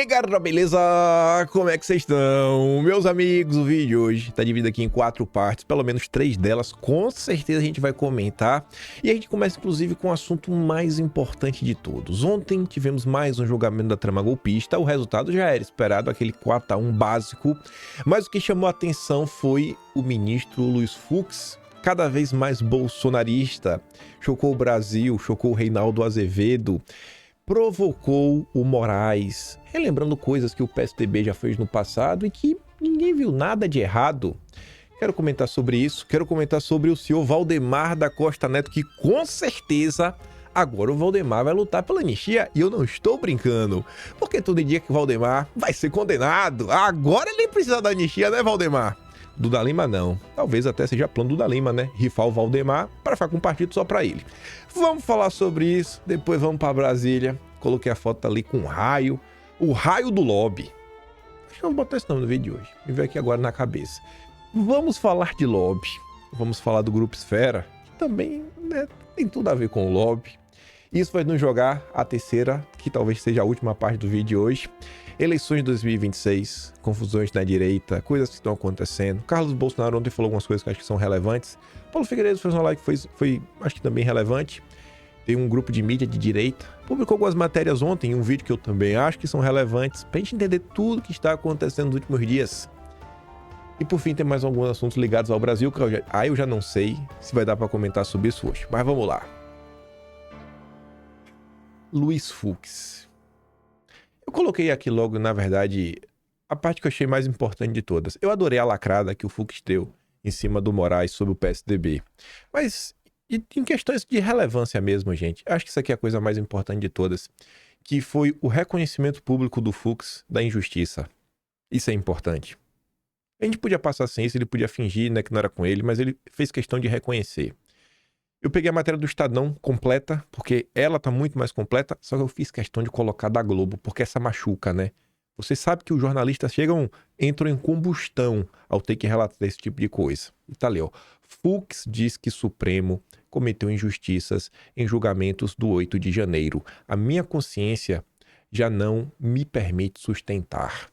galera, beleza? Como é que vocês estão? Meus amigos, o vídeo de hoje tá dividido aqui em 4 partes, pelo menos 3 delas, com certeza a gente vai comentar. E a gente começa inclusive com o assunto mais importante de todos. Ontem tivemos mais um julgamento da trama golpista, o resultado já era esperado, aquele 4-1 básico, mas o que chamou a atenção foi o ministro Luiz Fux, cada vez mais bolsonarista, chocou o Brasil, chocou o Reinaldo Azevedo, provocou o Moraes, relembrando coisas que o PSDB já fez no passado e que ninguém viu nada de errado. Quero comentar sobre isso, quero comentar sobre o senhor Valdemar da Costa Neto, que com certeza agora o Valdemar vai lutar pela anistia, e eu não estou brincando, porque todo dia que o Valdemar vai ser condenado, agora ele precisa da anistia, né, Valdemar? Duda Lima não, talvez até seja plano Duda Lima, né? Rifar o Valdemar para ficar com um partido só para ele. Vamos falar sobre isso, depois vamos para Brasília. Coloquei a foto ali com o raio do lobby. Acho que eu vou botar esse nome no vídeo de hoje, me veio aqui agora na cabeça. Vamos falar de lobby, vamos falar do Grupo Esfera, que também, né, tem tudo a ver com o lobby. Isso vai nos jogar a terceira, que talvez seja a última parte do vídeo de hoje. Eleições de 2026, confusões na direita, coisas que estão acontecendo. Carlos Bolsonaro ontem falou algumas coisas que acho que são relevantes. Paulo Figueiredo fez uma live que foi acho que também relevante. Tem um grupo de mídia de direita, publicou algumas matérias ontem, um vídeo que eu também acho que são relevantes, pra gente entender tudo que está acontecendo nos últimos dias. E por fim tem mais alguns assuntos ligados ao Brasil, que eu já não sei se vai dar para comentar sobre isso hoje, mas vamos lá. Luiz Fux. Eu coloquei aqui logo, na verdade, a parte que eu achei mais importante de todas. Eu adorei a lacrada que o Fux deu em cima do Moraes sobre o PSDB. Mas em questões de relevância mesmo, gente, acho que isso aqui é a coisa mais importante de todas, que foi o reconhecimento público do Fux da injustiça. Isso é importante. A gente podia passar sem isso, ele podia fingir, né, que não era com ele, mas ele fez questão de reconhecer. Eu peguei a matéria do Estadão completa, porque ela tá muito mais completa, só que eu fiz questão de colocar da Globo, porque essa machuca, né? Você sabe que os jornalistas entram em combustão ao ter que relatar esse tipo de coisa. E tá ali, ó. Fux diz que Supremo cometeu injustiças em julgamentos do 8 de janeiro. A minha consciência já não me permite sustentar.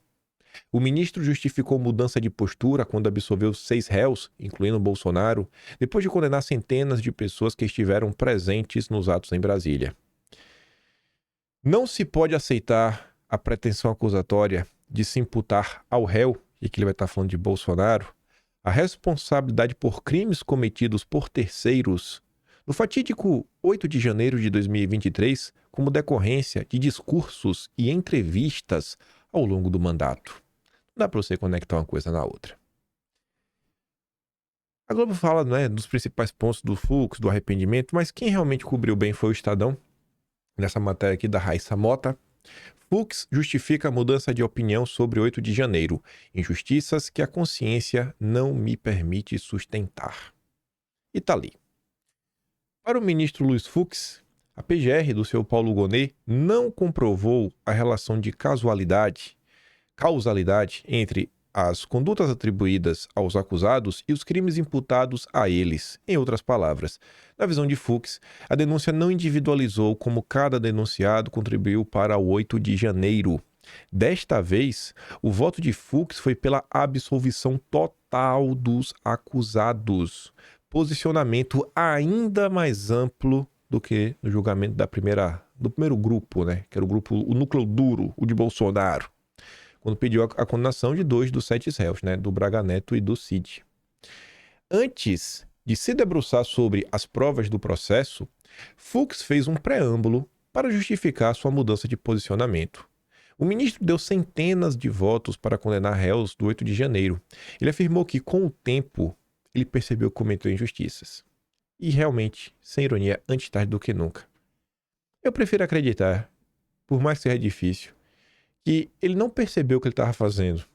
O ministro justificou mudança de postura quando absolveu 6 réus, incluindo Bolsonaro, depois de condenar centenas de pessoas que estiveram presentes nos atos em Brasília. Não se pode aceitar a pretensão acusatória de se imputar ao réu, e aqui ele vai estar falando de Bolsonaro, a responsabilidade por crimes cometidos por terceiros no fatídico 8 de janeiro de 2023, como decorrência de discursos e entrevistas ao longo do mandato. Dá para você conectar uma coisa na outra. A Globo fala, né, dos principais pontos do Fux, do arrependimento, mas quem realmente cobriu bem foi o Estadão. Nessa matéria aqui da Raíssa Mota. Fux justifica a mudança de opinião sobre 8 de janeiro. Injustiças que a consciência não me permite sustentar. E tá ali. Para o ministro Luiz Fux, a PGR do seu Paulo Gonet não comprovou a relação de causalidade entre as condutas atribuídas aos acusados e os crimes imputados a eles. Em outras palavras, na visão de Fux, a denúncia não individualizou como cada denunciado contribuiu para o 8 de janeiro. Desta vez, o voto de Fux foi pela absolvição total dos acusados. Posicionamento ainda mais amplo do que no julgamento do primeiro grupo, né? Que era o núcleo duro, o de Bolsonaro, quando pediu a condenação de 2 dos 7 réus, né, do Braga Neto e do Cid. Antes de se debruçar sobre as provas do processo, Fux fez um preâmbulo para justificar sua mudança de posicionamento. O ministro deu centenas de votos para condenar réus do 8 de janeiro. Ele afirmou que, com o tempo, ele percebeu que cometeu injustiças. E realmente, sem ironia, antes tarde do que nunca. Eu prefiro acreditar, por mais que seja difícil, que ele não percebeu o que ele estava fazendo.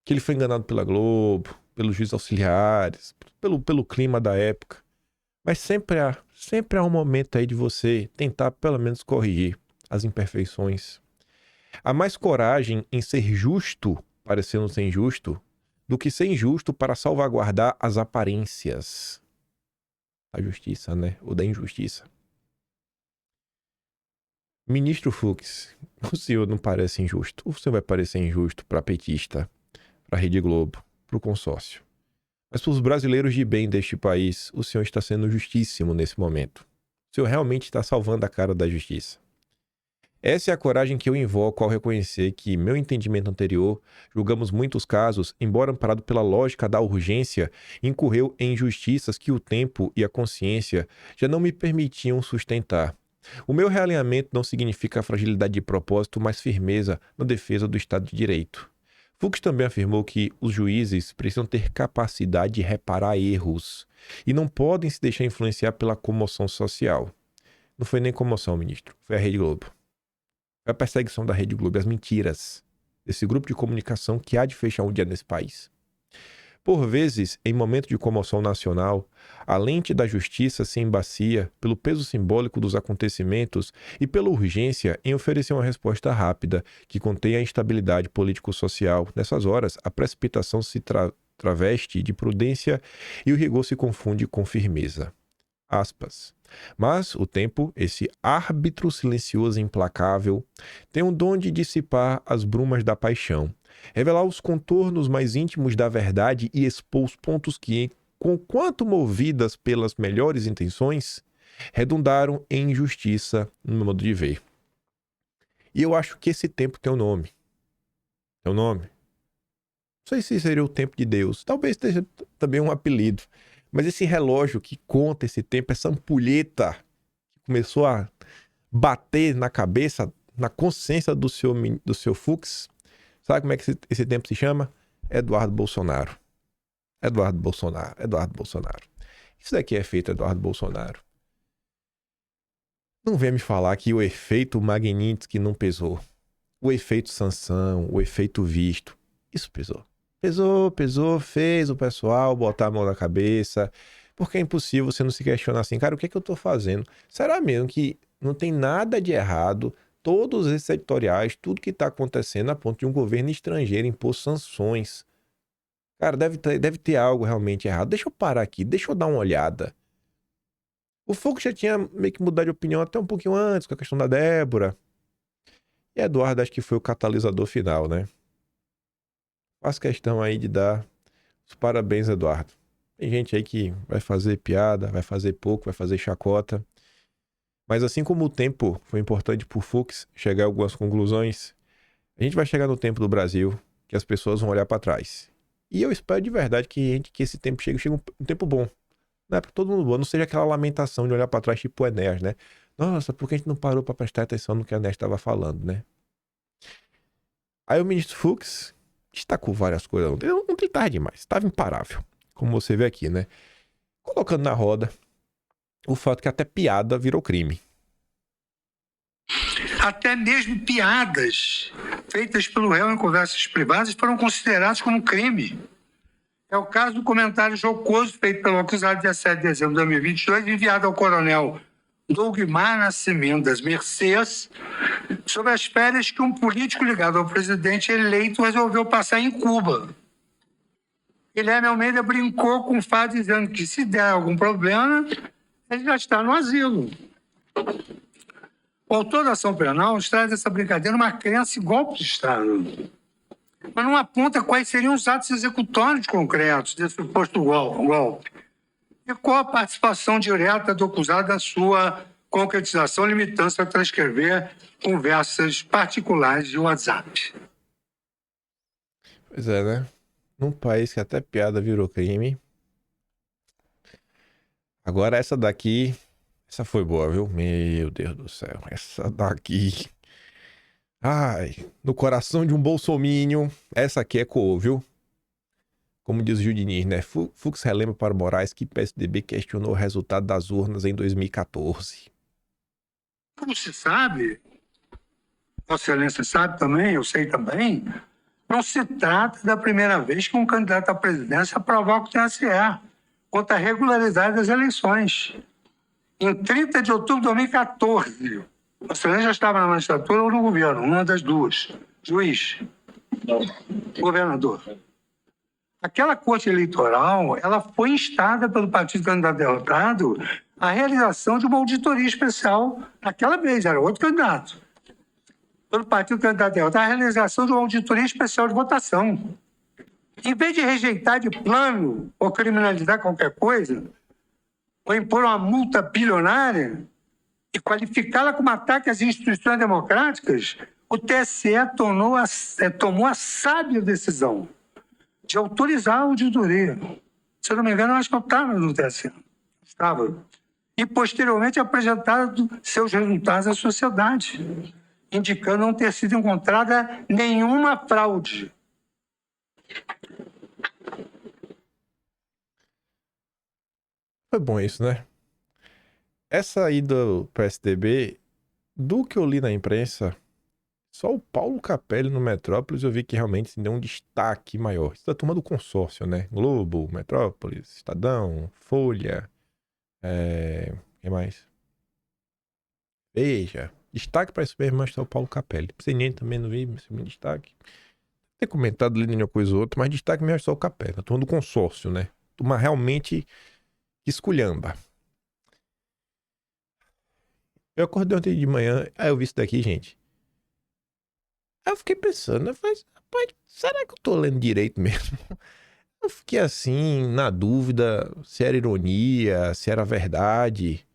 Que ele foi enganado pela Globo, pelos juízes auxiliares, pelo clima da época. Mas sempre há um momento aí de você tentar pelo menos corrigir as imperfeições. Há mais coragem em ser justo, parecendo ser injusto, do que ser injusto para salvaguardar as aparências da justiça, né? Ou da injustiça. Ministro Fux, o senhor não parece injusto. O senhor vai parecer injusto para petista, para Rede Globo, para o consórcio. Mas para os brasileiros de bem deste país, o senhor está sendo justíssimo nesse momento. O senhor realmente está salvando a cara da justiça. Essa é a coragem que eu invoco ao reconhecer que, meu entendimento anterior, julgamos muitos casos, embora amparado pela lógica da urgência, incorreu em injustiças que o tempo e a consciência já não me permitiam sustentar. O meu realinhamento não significa fragilidade de propósito, mas firmeza na defesa do Estado de Direito. Fux também afirmou que os juízes precisam ter capacidade de reparar erros e não podem se deixar influenciar pela comoção social. Não foi nem comoção, ministro, foi a Rede Globo. Foi a perseguição da Rede Globo, as mentiras desse grupo de comunicação que há de fechar um dia nesse país. Por vezes, em momento de comoção nacional, a lente da justiça se embacia pelo peso simbólico dos acontecimentos e pela urgência em oferecer uma resposta rápida que contenha a instabilidade político-social. Nessas horas, a precipitação se traveste de prudência e o rigor se confunde com firmeza. Aspas. Mas o tempo, esse árbitro silencioso e implacável, tem o dom de dissipar as brumas da paixão, revelar os contornos mais íntimos da verdade e expor os pontos que, conquanto movidas pelas melhores intenções, redundaram em injustiça no meu modo de ver. E eu acho que esse tempo tem um nome. Tem um nome? Não sei se seria o tempo de Deus. Talvez seja também um apelido. Mas esse relógio que conta esse tempo, essa ampulheta que começou a bater na cabeça, na consciência do seu Fux, sabe como é que esse tempo se chama? Eduardo Bolsonaro. Eduardo Bolsonaro. Eduardo Bolsonaro. Isso daqui é feito Eduardo Bolsonaro. Não venha me falar que o efeito Magnitsky não pesou. O efeito Sansão, o efeito Visto, isso pesou. Pesou, fez o pessoal botar a mão na cabeça, porque é impossível você não se questionar assim, cara, o que é que eu tô fazendo? Será mesmo que não tem nada de errado, todos esses editoriais, tudo que tá acontecendo a ponto de um governo estrangeiro impor sanções? Cara, deve ter algo realmente errado. Deixa eu parar aqui, deixa eu dar uma olhada. O Fux já tinha meio que mudado de opinião até um pouquinho antes, com a questão da Débora. E Eduardo acho que foi o catalisador final, né? Faço questão aí de dar os parabéns, Eduardo. Tem gente aí que vai fazer piada, vai fazer pouco, vai fazer chacota. Mas assim como o tempo foi importante pro Fux chegar a algumas conclusões, a gente vai chegar no tempo do Brasil que as pessoas vão olhar para trás. E eu espero de verdade que esse tempo chegue um tempo bom. Não é para todo mundo bom, não seja aquela lamentação de olhar para trás tipo o Enéas, né? Nossa, por que a gente não parou para prestar atenção no que o Enéas estava falando, né? Aí o ministro Fux destacou várias coisas. Não gritava demais, estava imparável. Como você vê aqui, né? Colocando na roda o fato que até piada virou crime. Até mesmo piadas feitas pelo réu em conversas privadas foram consideradas como crime. É o caso do comentário jocoso feito pelo acusado dia 7 de dezembro de 2022, enviado ao coronel Dougmar Nascimento das Mercês, sobre as férias que um político ligado ao presidente eleito resolveu passar em Cuba. Guilherme Almeida brincou com o fato dizendo que se der algum problema, ele já está no asilo. O autor da ação penal traz essa brincadeira uma crença em golpe de Estado, mas não aponta quais seriam os atos executórios concretos desse suposto golpe. E qual a participação direta do acusado na sua concretização, limitando-se a transcrever conversas particulares de WhatsApp. Pois é, né? Num país que até piada virou crime. Agora essa daqui, essa foi boa, viu? Meu Deus do céu, essa daqui. Ai, no coração de um bolsominion, essa aqui ecoou, viu? Como diz o Gil Diniz, né? Fux relembra para Moraes que PSDB questionou o resultado das urnas em 2014. Como se sabe, Vossa Excelência sabe também, eu sei também, não se trata da primeira vez que um candidato à presidência provoca o TSE contra a regularidade das eleições. Em 30 de outubro de 2014, Vossa Excelência já estava na magistratura ou no governo, uma das duas. Juiz, governador. Aquela corte eleitoral, ela foi instada pelo partido candidato derrotado à realização de uma auditoria especial. Naquela vez, era outro candidato. pelo partido candidato a derrota, a realização de uma auditoria especial de votação. Em vez de rejeitar de plano ou criminalizar qualquer coisa, ou impor uma multa bilionária e qualificá-la como ataque às instituições democráticas, o TSE tomou a sábia decisão de autorizar a auditoria. Se eu não me engano, eu acho que eu estava no TSE. Estava. E, posteriormente, apresentado seus resultados à sociedade, indicando não ter sido encontrada nenhuma fraude. Foi bom isso, né? Essa aí do PSDB, do que eu li na imprensa, só o Paulo Capelli no Metrópolis eu vi que realmente se deu um destaque maior. Isso da turma do consórcio, né? Globo, Metrópolis, Estadão, Folha, quem mais? Veja. Destaque para isso mesmo, mas tá o Paulo Capelli. CNN também não vi, mas meu destaque. Tem comentado ali nenhuma coisa ou outra, mas destaque mesmo é só o Capelli. A turma do consórcio, né? Turma realmente esculhamba. Eu acordei ontem de manhã, aí eu vi isso daqui, gente. Aí eu fiquei pensando, eu falei, rapaz, será que eu tô lendo direito mesmo? Eu fiquei assim, na dúvida se era ironia, se era verdade.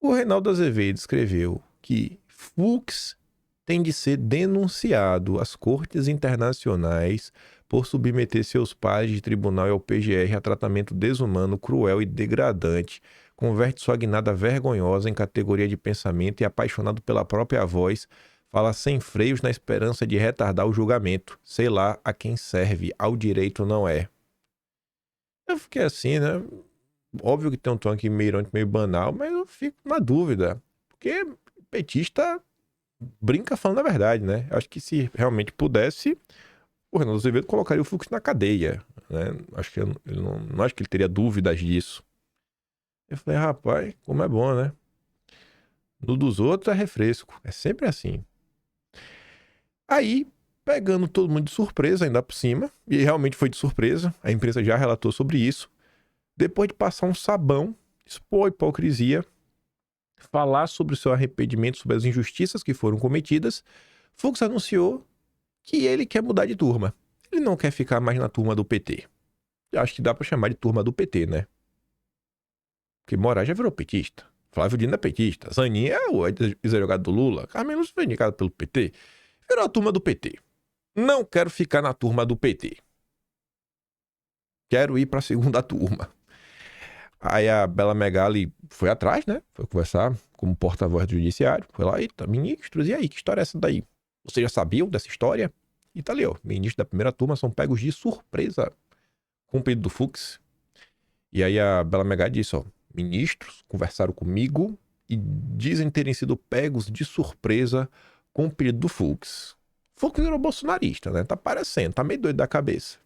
O Reinaldo Azevedo escreveu que Fux tem de ser denunciado às cortes internacionais por submeter seus pares de tribunal e ao PGR a tratamento desumano, cruel e degradante. Converte sua guinada vergonhosa em categoria de pensamento e, apaixonado pela própria voz, fala sem freios na esperança de retardar o julgamento. Sei lá a quem serve, ao direito não é. Eu fiquei assim, né? Óbvio que tem um tom aqui meio irônico, meio banal, mas eu fico na dúvida. Porque petista brinca falando a verdade, né? Acho que se realmente pudesse, o Reinaldo Azevedo colocaria o Fux na cadeia, né? Acho que ele não acho que ele teria dúvidas disso. Eu falei, rapaz, como é bom, né? No dos outros é refresco. É sempre assim. Aí, pegando todo mundo de surpresa, ainda por cima, e realmente foi de surpresa, a imprensa já relatou sobre isso, depois de passar um sabão, expor a hipocrisia, falar sobre o seu arrependimento, sobre as injustiças que foram cometidas, Fux anunciou que ele quer mudar de turma. Ele não quer ficar mais na turma do PT. Eu acho que dá pra chamar de turma do PT, né? Porque Moraes já virou petista. Flávio Dino é petista. Zanin é o ex-jogado do Lula. Carmen Lúcia foi indicado pelo PT. Virou a turma do PT. Não quero ficar na turma do PT. Quero ir pra segunda turma. Aí a Bela Megali foi atrás, né? Foi conversar como porta-voz do judiciário. Foi lá e tá, ministros, e aí? Que história é essa daí? Vocês já sabiam dessa história? E tá ali, ó. Ministros da primeira turma são pegos de surpresa com o pedido do Fux. E aí a Bela Megali disse, ó. Ministros conversaram comigo e dizem terem sido pegos de surpresa com o pedido do Fux. Fux virou bolsonarista, né? Tá parecendo, tá meio doido da cabeça.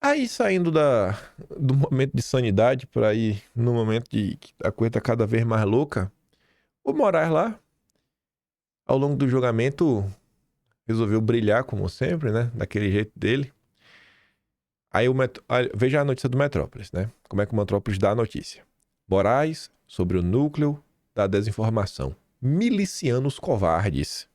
Aí, saindo do momento de sanidade para ir no momento de que a coisa tá cada vez mais louca, o Moraes lá, ao longo do julgamento, resolveu brilhar, como sempre, né? Daquele jeito dele. Aí, veja a notícia do Metrópolis, né? Como é que o Metrópolis dá a notícia. Moraes, sobre o núcleo da desinformação. Milicianos covardes.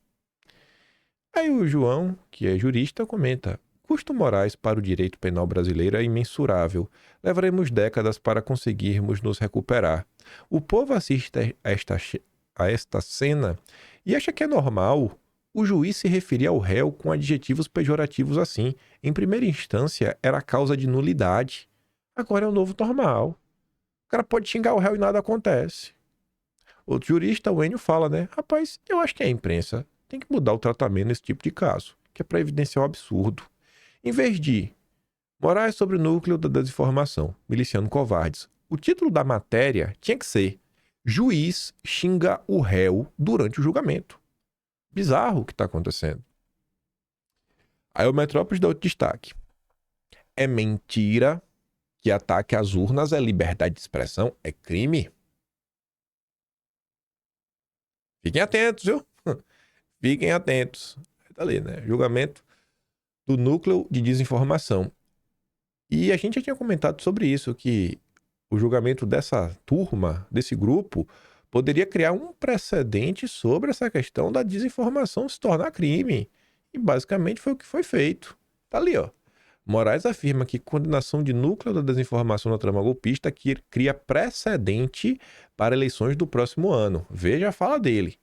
Aí o João, que é jurista, comenta... Custo Moraes para o direito penal brasileiro é imensurável. Levaremos décadas para conseguirmos nos recuperar. O povo assiste a esta cena e acha que é normal o juiz se referir ao réu com adjetivos pejorativos assim. Em primeira instância, era causa de nulidade. Agora é o novo normal. O cara pode xingar o réu e nada acontece. Outro jurista, o Enio, fala, né? Rapaz, eu acho que a imprensa tem que mudar o tratamento nesse tipo de caso, que é para evidenciar o absurdo. Em vez de Moraes sobre o núcleo da desinformação, miliciano covardes, o título da matéria tinha que ser Juiz xinga o réu durante o julgamento. Bizarro o que está acontecendo. Aí o Metrópolis dá outro destaque. É mentira que ataque às urnas é liberdade de expressão, é crime? Fiquem atentos, viu? Fiquem atentos. Tá ali, né? Julgamento do núcleo de desinformação. E a gente já tinha comentado sobre isso, que o julgamento dessa turma, desse grupo, poderia criar um precedente sobre essa questão da desinformação se tornar crime. E basicamente foi o que foi feito. Tá ali, ó. Moraes afirma que condenação de núcleo da desinformação na trama golpista que cria precedente para eleições do próximo ano. Veja a fala dele.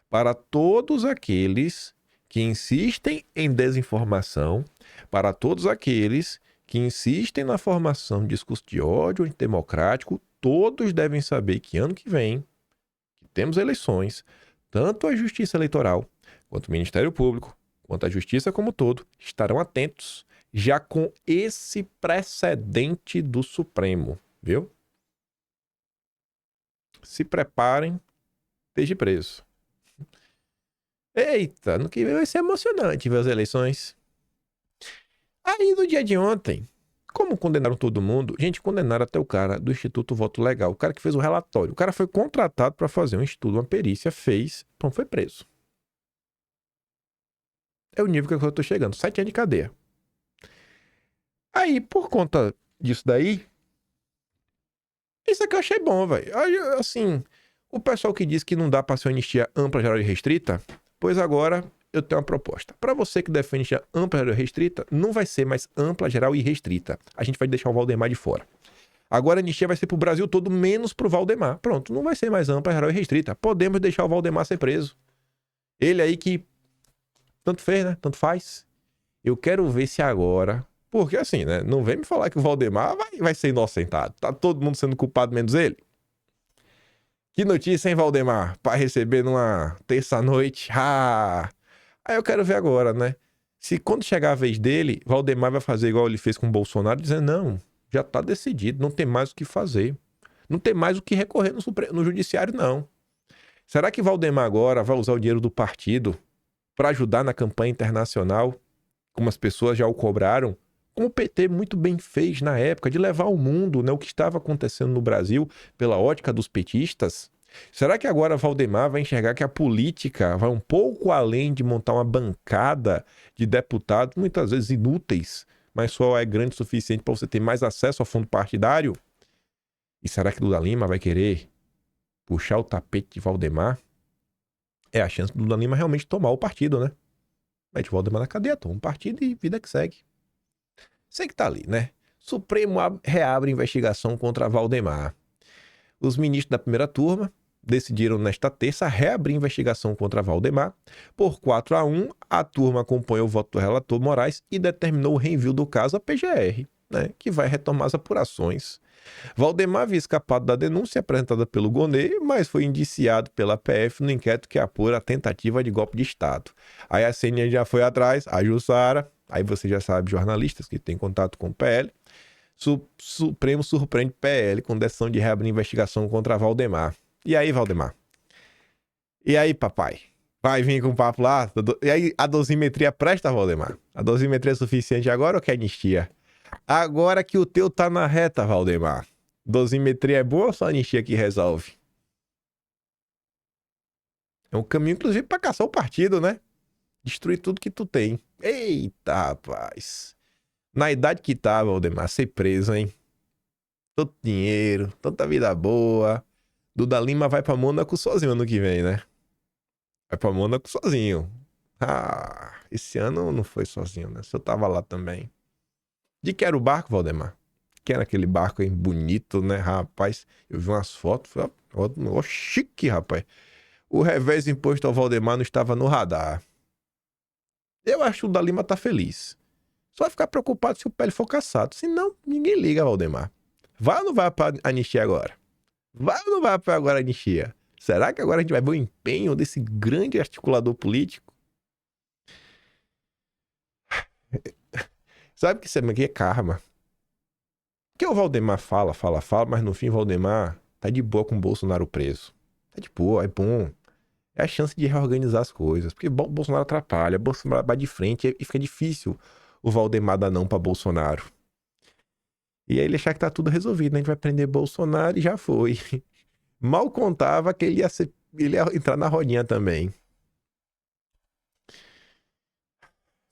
Para todos aqueles que insistem em desinformação, para todos aqueles que insistem na formação de discurso de ódio antidemocrático, todos devem saber que ano que vem, que temos eleições, tanto a Justiça Eleitoral, quanto o Ministério Público, quanto a Justiça como um todo, estarão atentos já com esse precedente do Supremo, viu? Se preparem, esteja preso. Eita, no que vem vai ser emocionante ver as eleições. Aí no dia de ontem, como condenaram todo mundo, gente, condenaram até o cara do Instituto Voto Legal, o cara que fez o relatório. O cara foi contratado para fazer um estudo, uma perícia, fez, então foi preso. É o nível que eu tô chegando, 7 anos de cadeia. Aí, por conta disso daí, isso aqui eu achei bom, velho. Assim, o pessoal que diz que não dá pra ser anistia ampla, geral e restrita, pois agora eu tenho uma proposta. Pra você que defende anistia ampla, geral e restrita, não vai ser mais ampla, geral e restrita. A gente vai deixar o Valdemar de fora. Agora a anistia vai ser pro Brasil todo, menos pro Valdemar. Pronto, não vai ser mais ampla, geral e restrita. Podemos deixar o Valdemar ser preso. Ele aí que tanto fez, né? Tanto faz. Eu quero ver se agora... Porque assim, né? Não vem me falar que o Valdemar vai ser inocentado. Tá todo mundo sendo culpado, menos ele. Que notícia, hein, Valdemar? Pra receber numa terça-noite. Ah! Aí eu quero ver agora, né? Se quando chegar a vez dele, Valdemar vai fazer igual ele fez com o Bolsonaro, dizendo, não, já tá decidido, não tem mais o que fazer. Não tem mais o que recorrer no judiciário, não. Será que Valdemar agora vai usar o dinheiro do partido para ajudar na campanha internacional, como as pessoas já o cobraram? Como o PT muito bem fez na época de levar ao mundo, né, o que estava acontecendo no Brasil pela ótica dos petistas? Será que agora Valdemar vai enxergar que a política vai um pouco além de montar uma bancada de deputados, muitas vezes inúteis, mas só é grande o suficiente para você ter mais acesso ao fundo partidário? E será que Lula Lima vai querer puxar o tapete de Valdemar? É a chance do Lula Lima realmente tomar o partido, né? Mete o Valdemar na cadeia, toma um partido e vida que segue. Sei que tá ali, né? Supremo reabre investigação contra Valdemar. Os ministros da primeira turma decidiram nesta terça reabrir investigação contra Valdemar. Por 4-1, a turma acompanhou o voto do relator Moraes e determinou o reenvio do caso à PGR, né? Que vai retomar as apurações. Valdemar havia escapado da denúncia apresentada pelo Gonê, mas foi indiciado pela PF no inquérito que apura a tentativa de golpe de Estado. Aí a CNN já foi atrás, a Jussara, aí você já sabe, jornalistas que têm contato com o PL. Supremo surpreende PL com decisão de reabrir investigação contra Valdemar. E aí, Valdemar? E aí, papai? Vai vir com o papo lá? E aí, a dosimetria presta, Valdemar? A dosimetria é suficiente agora ou quer anistia? Agora que o teu tá na reta, Valdemar. Dosimetria é boa ou só anistia que resolve? É um caminho, inclusive, pra caçar o partido, né? Destruir tudo que tu tem. Eita, rapaz. Na idade que tá, Valdemar, ser preso, hein? Tanto dinheiro, tanta vida boa. Duda Lima vai pra Mônaco sozinho ano que vem, né? Vai pra Mônaco sozinho. Ah, esse ano não foi sozinho, né? Eu tava lá também. De que era o barco, Valdemar? Que era aquele barco aí bonito, né, rapaz? Eu vi umas fotos, foi um negócio chique, rapaz. O revés imposto ao Valdemar não estava no radar. Eu acho que o da Lima tá feliz. Só vai ficar preocupado se o Pélio for caçado. Senão, ninguém liga, Valdemar. Vai ou não vai pra anistia agora? Vai ou não vai pra agora a anistia? Será que agora a gente vai ver o empenho desse grande articulador político? Sabe que isso aqui é karma. Porque o Valdemar fala, mas no fim o Valdemar tá de boa com o Bolsonaro preso. Tá de boa, é bom. É a chance de reorganizar as coisas. Porque Bolsonaro atrapalha, Bolsonaro vai de frente e fica difícil o Valdemar dar não pra Bolsonaro. E aí ele achar que tá tudo resolvido, né? A gente vai prender Bolsonaro e já foi. Mal contava que ele ia entrar na rodinha também.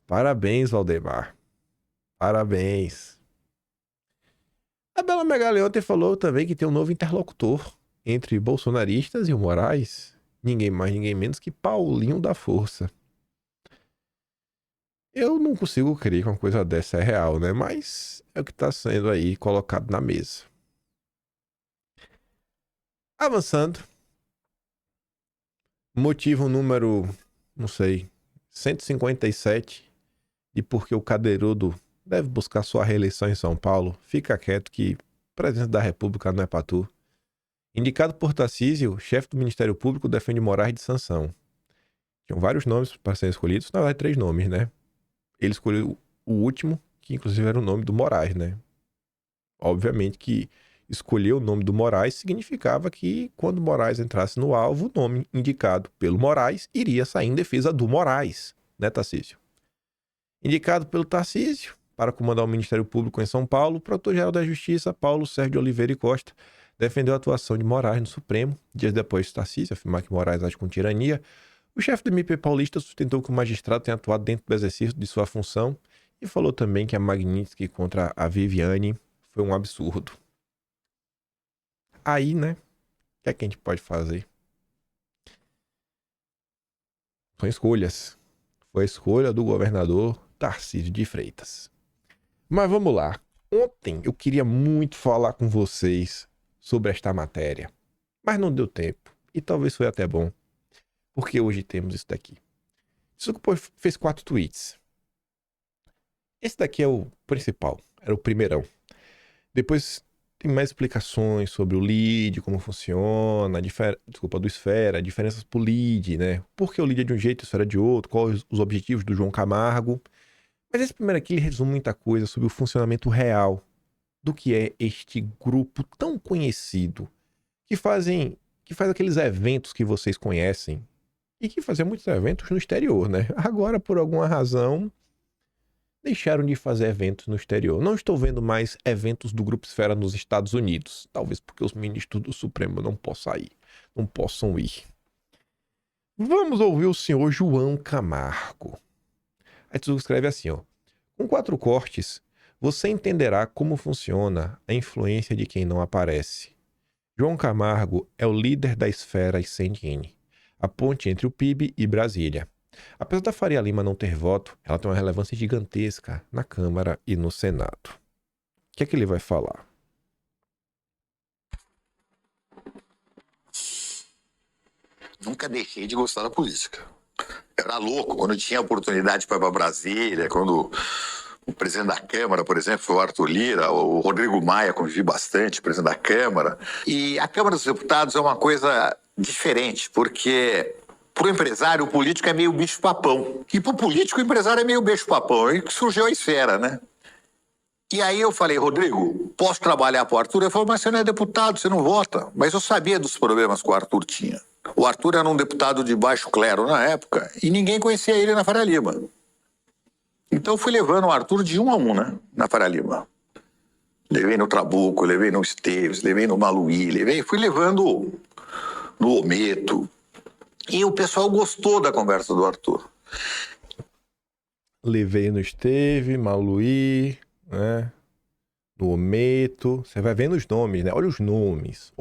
Parabéns, Valdemar. Parabéns. A Bela Megali ontem falou também que tem um novo interlocutor. entre bolsonaristas e o Moraes, ninguém mais, ninguém menos que Paulinho da Força. Eu não consigo crer que uma coisa dessa é real, né? Mas é o que está sendo aí colocado na mesa. Avançando. Motivo número, não sei, 157 de por que o Cadeirudo deve buscar sua reeleição em São Paulo. Fica quieto que presidente da República não é pra tu. Indicado por Tarcísio, chefe do Ministério Público defende Moraes de sanção. Tinham vários nomes para serem escolhidos, na verdade 3 nomes, né? Ele escolheu o último, que inclusive era o nome do Moraes, né? Obviamente que escolher o nome do Moraes significava que quando Moraes entrasse no alvo, o nome indicado pelo Moraes iria sair em defesa do Moraes, né, Tarcísio? Indicado pelo Tarcísio para comandar o Ministério Público em São Paulo, o procurador-geral da Justiça, Paulo Sérgio de Oliveira e Costa, defendeu a atuação de Moraes no Supremo. Dias depois de Tarcísio afirmar que Moraes age com tirania, o chefe do MP paulista sustentou que o magistrado tem atuado dentro do exercício de sua função e falou também que a Magnitsky contra a Viviane foi um absurdo. Aí, né? O que é que a gente pode fazer? São escolhas. Foi a escolha do governador Tarcísio de Freitas. Mas vamos lá. Ontem eu queria muito falar com vocês sobre esta matéria, mas não deu tempo. E talvez foi até bom, porque hoje temos isso daqui. Desocupou fez 4 tweets. Esse daqui é o principal, era o primeirão. Depois tem mais explicações sobre o lead, como funciona, do Esfera, diferenças pro lead, né? Por que o lead é de um jeito e o Esfera é de outro, quais os objetivos do João Camargo. Mas esse primeiro aqui ele resume muita coisa sobre o funcionamento real do que é este grupo tão conhecido que faz aqueles eventos que vocês conhecem e que fazia muitos eventos no exterior, né? Agora, por alguma razão, deixaram de fazer eventos no exterior. Não estou vendo mais eventos do Grupo Esfera nos Estados Unidos. Talvez porque os ministros do Supremo não possam ir. Vamos ouvir o senhor João Camargo. Aí tu escreve assim, ó. Com 4 cortes, você entenderá como funciona a influência de quem não aparece. João Camargo é o líder da Esfera CNN, a ponte entre o PIB e Brasília. Apesar da Faria Lima não ter voto, ela tem uma relevância gigantesca na Câmara e no Senado. O que é que ele vai falar? Nunca deixei de gostar da política. Eu era louco quando tinha oportunidade para ir para Brasília, quando o presidente da Câmara, por exemplo, foi o Arthur Lira, o Rodrigo Maia, convivi bastante, presidente da Câmara. E a Câmara dos Deputados é uma coisa diferente, porque para o empresário, o político é meio bicho-papão. E para o político, o empresário é meio bicho-papão. E surgiu a Esfera, né? E aí eu falei, Rodrigo, posso trabalhar para o Arthur? Ele falou, mas você não é deputado, você não vota. Mas eu sabia dos problemas que o Arthur tinha. O Arthur era um deputado de baixo clero na época e ninguém conhecia ele na Faria Lima. Então eu fui levando o Arthur de 1 a 1, né, na Faria Lima. Levei no Trabuco, levei no Esteves, levei no Maluí, fui levando no Ometo. E o pessoal gostou da conversa do Arthur. Levei no Esteve, Maluí, né? No Ometo. Você vai vendo os nomes, né? Olha os nomes.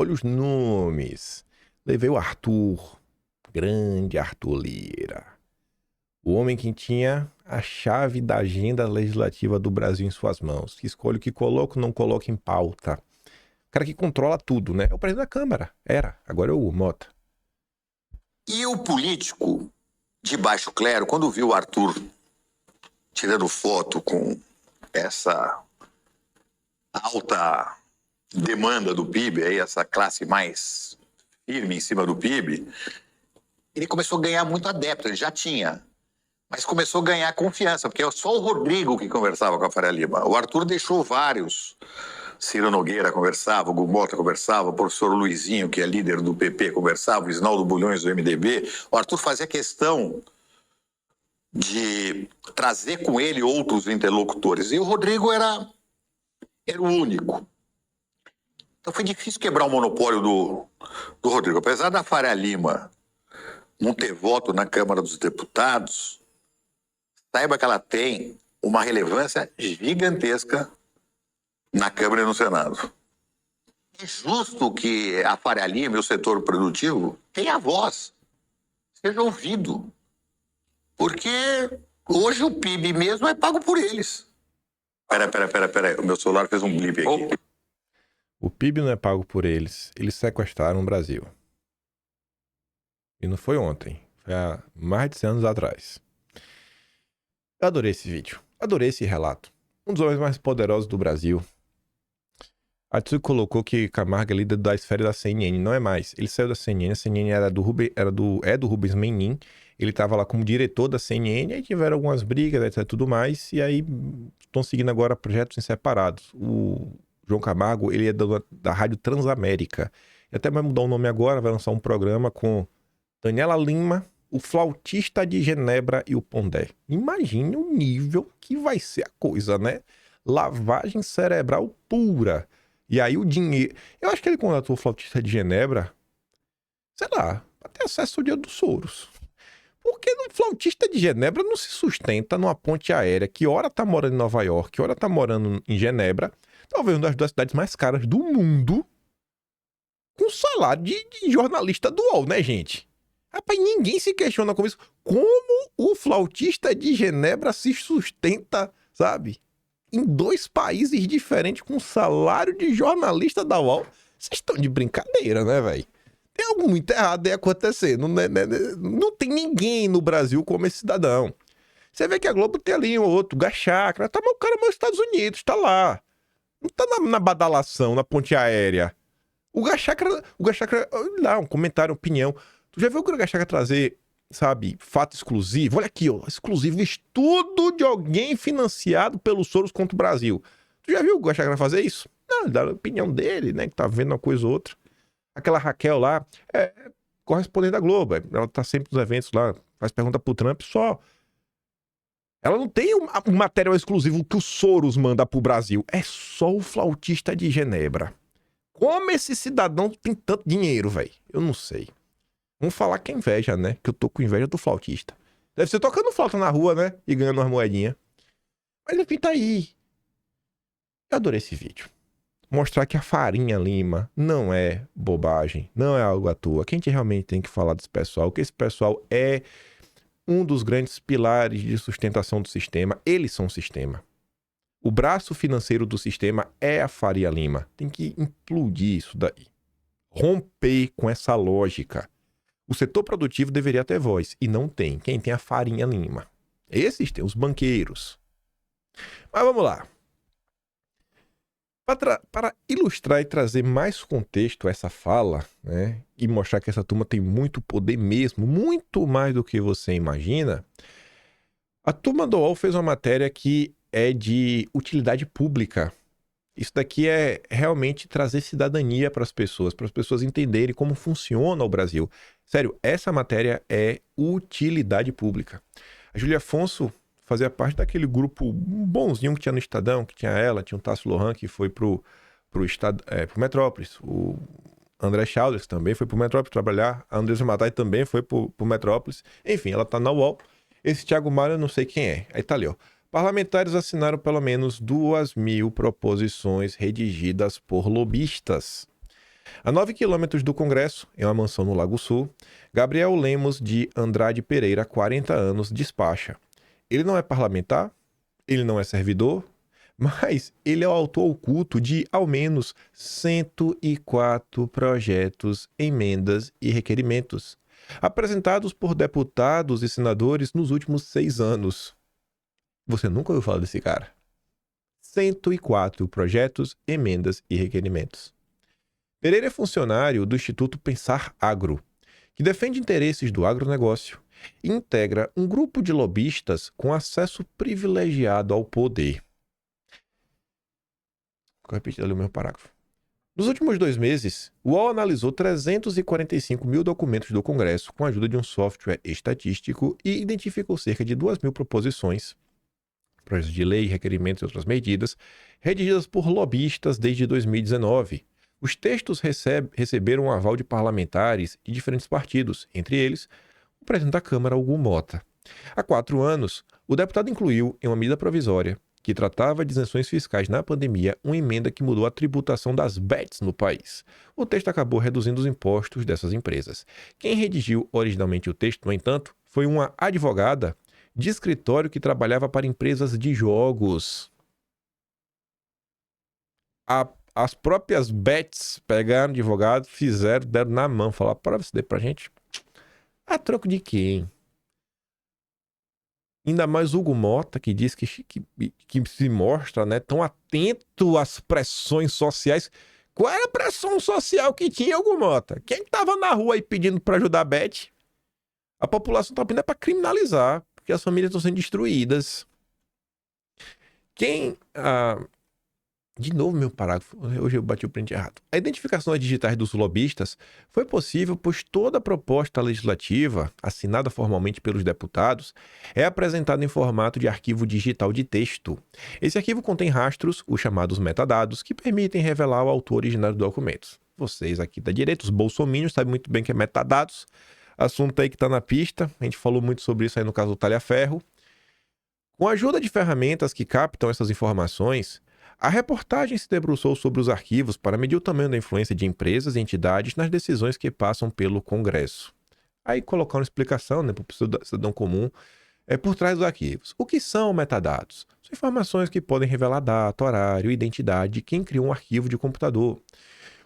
Levei o Arthur, grande Arthur Lira. O homem que tinha a chave da agenda legislativa do Brasil em suas mãos. Que escolhe o que coloca ou não coloca em pauta. O cara que controla tudo, né? É o presidente da Câmara. Agora é o Mota. E o político de baixo clero, quando viu o Arthur tirando foto com essa alta demanda do PIB, aí, essa classe mais firme em cima do PIB, ele começou a ganhar muito adepto, ele já tinha, mas começou a ganhar confiança, porque é só o Rodrigo que conversava com a Faria Lima. O Arthur deixou vários. Ciro Nogueira conversava, o Gumota conversava, o professor Luizinho, que é líder do PP, conversava, o Isnaldo Bulhões do MDB. O Arthur fazia questão de trazer com ele outros interlocutores. E o Rodrigo era o único. Então foi difícil quebrar o monopólio do Rodrigo. Apesar da Faria Lima não ter voto na Câmara dos Deputados, saiba que ela tem uma relevância gigantesca na Câmara e no Senado. É justo que a Faria Lima e o setor produtivo tenham a voz, seja ouvido. Porque hoje o PIB mesmo é pago por eles. Pera. O meu celular fez um blip aqui. O PIB não é pago por eles. Eles sequestraram o Brasil. E não foi ontem. Foi há mais de 100 anos atrás. Eu adorei esse vídeo. Adorei esse relato. Um dos homens mais poderosos do Brasil. A Tsu colocou que Camargo é líder da esfera da CNN. Não é mais. Ele saiu da CNN. A CNN era do Rubens Menin. Ele estava lá como diretor da CNN. Aí tiveram algumas brigas, etc. Tudo mais. E aí estão seguindo agora projetos em separados. O João Camargo, ele é da Rádio Transamérica. E até vai mudar o nome agora. Vai lançar um programa com Daniela Lima, o Flautista de Genebra e o Pondé. Imagine o nível que vai ser a coisa, né? Lavagem cerebral pura. E aí o dinheiro... Eu acho que ele contratou o Flautista de Genebra, sei lá, pra ter acesso ao dinheiro dos Soros. Porque o Flautista de Genebra não se sustenta numa ponte aérea que ora tá morando em Nova York, ora tá morando em Genebra, talvez uma das duas cidades mais caras do mundo, com salário de jornalista do UOL, né, gente? Rapaz, ninguém se questiona com isso. Como o Flautista de Genebra se sustenta, sabe? Em 2 países diferentes com salário de jornalista da UOL. Vocês estão de brincadeira, né, velho? Tem algo muito errado aí acontecendo. Não tem ninguém no Brasil como esse cidadão. Você vê que a Globo tem ali um outro, Gachacra. Tá, mas o cara mora nos Estados Unidos, tá lá. Não tá na badalação, na ponte aérea. O Gachacra, olha lá, um comentário, opinião. Tu já viu o Gachacra trazer, sabe, fato exclusivo? Olha aqui, ó, exclusivo, estudo de alguém financiado pelos Soros contra o Brasil. Tu já viu o Gachacra fazer isso? Não, dá a opinião dele, né, que tá vendo uma coisa ou outra. Aquela Raquel lá, é correspondente da Globo, ela tá sempre nos eventos lá, faz pergunta pro Trump só. Ela não tem um material exclusivo que o Soros manda pro Brasil, é só o Flautista de Genebra. Como esse cidadão tem tanto dinheiro, velho? Eu não sei. Vamos falar que é inveja, né? Que eu tô com inveja do flautista. Deve ser tocando flauta na rua, né? E ganhando umas moedinhas. Mas enfim, tá aí. Eu adorei esse vídeo. Mostrar que a Farinha Lima não é bobagem, não é algo à toa. Que a gente realmente tem que falar desse pessoal, que esse pessoal é um dos grandes pilares de sustentação do sistema. Eles são o sistema. O braço financeiro do sistema é a Faria Lima. Tem que implodir isso daí. Romper com essa lógica. O setor produtivo deveria ter voz, e não tem. Quem tem é a Farinha Lima. Esses têm os banqueiros. Mas vamos lá. Para ilustrar e trazer mais contexto a essa fala, né, e mostrar que essa turma tem muito poder mesmo, muito mais do que você imagina, a turma do UOL fez uma matéria que é de utilidade pública. Isso daqui é realmente trazer cidadania para as pessoas entenderem como funciona o Brasil. Sério, essa matéria é utilidade pública. A Júlia Afonso fazia parte daquele grupo bonzinho que tinha no Estadão, que tinha ela, tinha o Tasso Lohan, que foi pro Metrópolis. O André Chalders também foi pro Metrópolis trabalhar. A Andressa Matai também foi pro Metrópolis. Enfim, ela tá na UOL. Esse Thiago Maia eu não sei quem é. Aí tá ali, ó. Parlamentares assinaram pelo menos 2.000 proposições redigidas por lobistas. A 9 quilômetros do Congresso, em uma mansão no Lago Sul, Gabriel Lemos de Andrade Pereira, 40 anos, despacha. Ele não é parlamentar, ele não é servidor, mas ele é o autor oculto de ao menos 104 projetos, emendas e requerimentos, apresentados por deputados e senadores nos últimos 6 anos. Você nunca ouviu falar desse cara? 104 projetos, emendas e requerimentos. Pereira é funcionário do Instituto Pensar Agro, que defende interesses do agronegócio e integra um grupo de lobistas com acesso privilegiado ao poder. Vou repetir ali o mesmo parágrafo. Nos últimos 2 meses, o UOL analisou 345 mil documentos do Congresso com a ajuda de um software estatístico e identificou cerca de 2.000 proposições, projetos de lei, requerimentos e outras medidas, redigidas por lobistas desde 2019. Os textos receberam um aval de parlamentares de diferentes partidos, entre eles o presidente da Câmara, Hugo Mota. Há 4 anos, o deputado incluiu, em uma medida provisória, que tratava de isenções fiscais na pandemia, uma emenda que mudou a tributação das bets no país. O texto acabou reduzindo os impostos dessas empresas. Quem redigiu originalmente o texto, no entanto, foi uma advogada de escritório que trabalhava para empresas de jogos. As próprias bets pegaram advogado, fizeram, deram na mão, falaram, prova isso daí pra gente. A troco de quem? Ainda mais Hugo Mota, que diz que se mostra, né, tão atento às pressões sociais. Qual era a pressão social que tinha, Hugo Mota? Quem estava na rua aí pedindo para ajudar a Beth? A população está pedindo para criminalizar, porque as famílias estão sendo destruídas. De novo, meu parágrafo. Hoje eu bati o print errado. A identificação das digitais dos lobistas foi possível pois toda a proposta legislativa, assinada formalmente pelos deputados, é apresentada em formato de arquivo digital de texto. Esse arquivo contém rastros, os chamados metadados, que permitem revelar o autor originário dos documentos. Vocês aqui da direita, os bolsominions, sabem muito bem que é metadados. Assunto aí que está na pista. A gente falou muito sobre isso aí no caso do Talhaferro. Com a ajuda de ferramentas que captam essas informações, a reportagem se debruçou sobre os arquivos para medir o tamanho da influência de empresas e entidades nas decisões que passam pelo Congresso. Aí colocar uma explicação, né, para o cidadão comum por trás dos arquivos. O que são metadados? São informações que podem revelar data, horário e identidade de quem criou um arquivo de computador.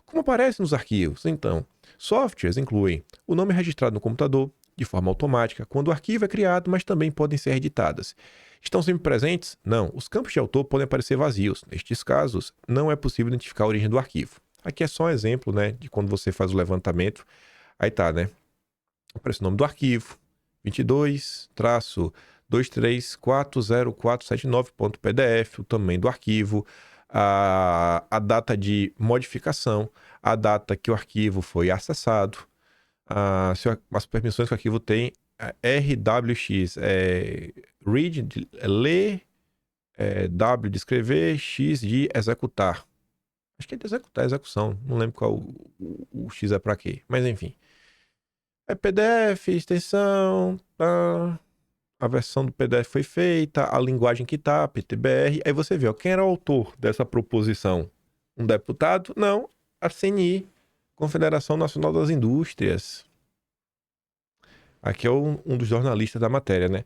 Como aparece nos arquivos? Então, softwares incluem o nome registrado no computador, de forma automática, quando o arquivo é criado, mas também podem ser editadas. Estão sempre presentes? Não. Os campos de autor podem aparecer vazios. Nestes casos, não é possível identificar a origem do arquivo. Aqui é só um exemplo, né, de quando você faz o levantamento. Aí tá, né? Aparece o nome do arquivo, 22-2340479.pdf, o tamanho do arquivo, a data de modificação, a data que o arquivo foi acessado, as permissões que o arquivo tem, RWX, read, de ler, W de escrever, X de executar. Acho que é de executar, execução. Não lembro qual o X é para quê. Mas enfim. É PDF, extensão, tá. A versão do PDF foi feita, a linguagem que tá, PTBR. Aí você vê, ó, quem era o autor dessa proposição? Um deputado? Não, a CNI, Confederação Nacional das Indústrias. Aqui é um dos jornalistas da matéria, né?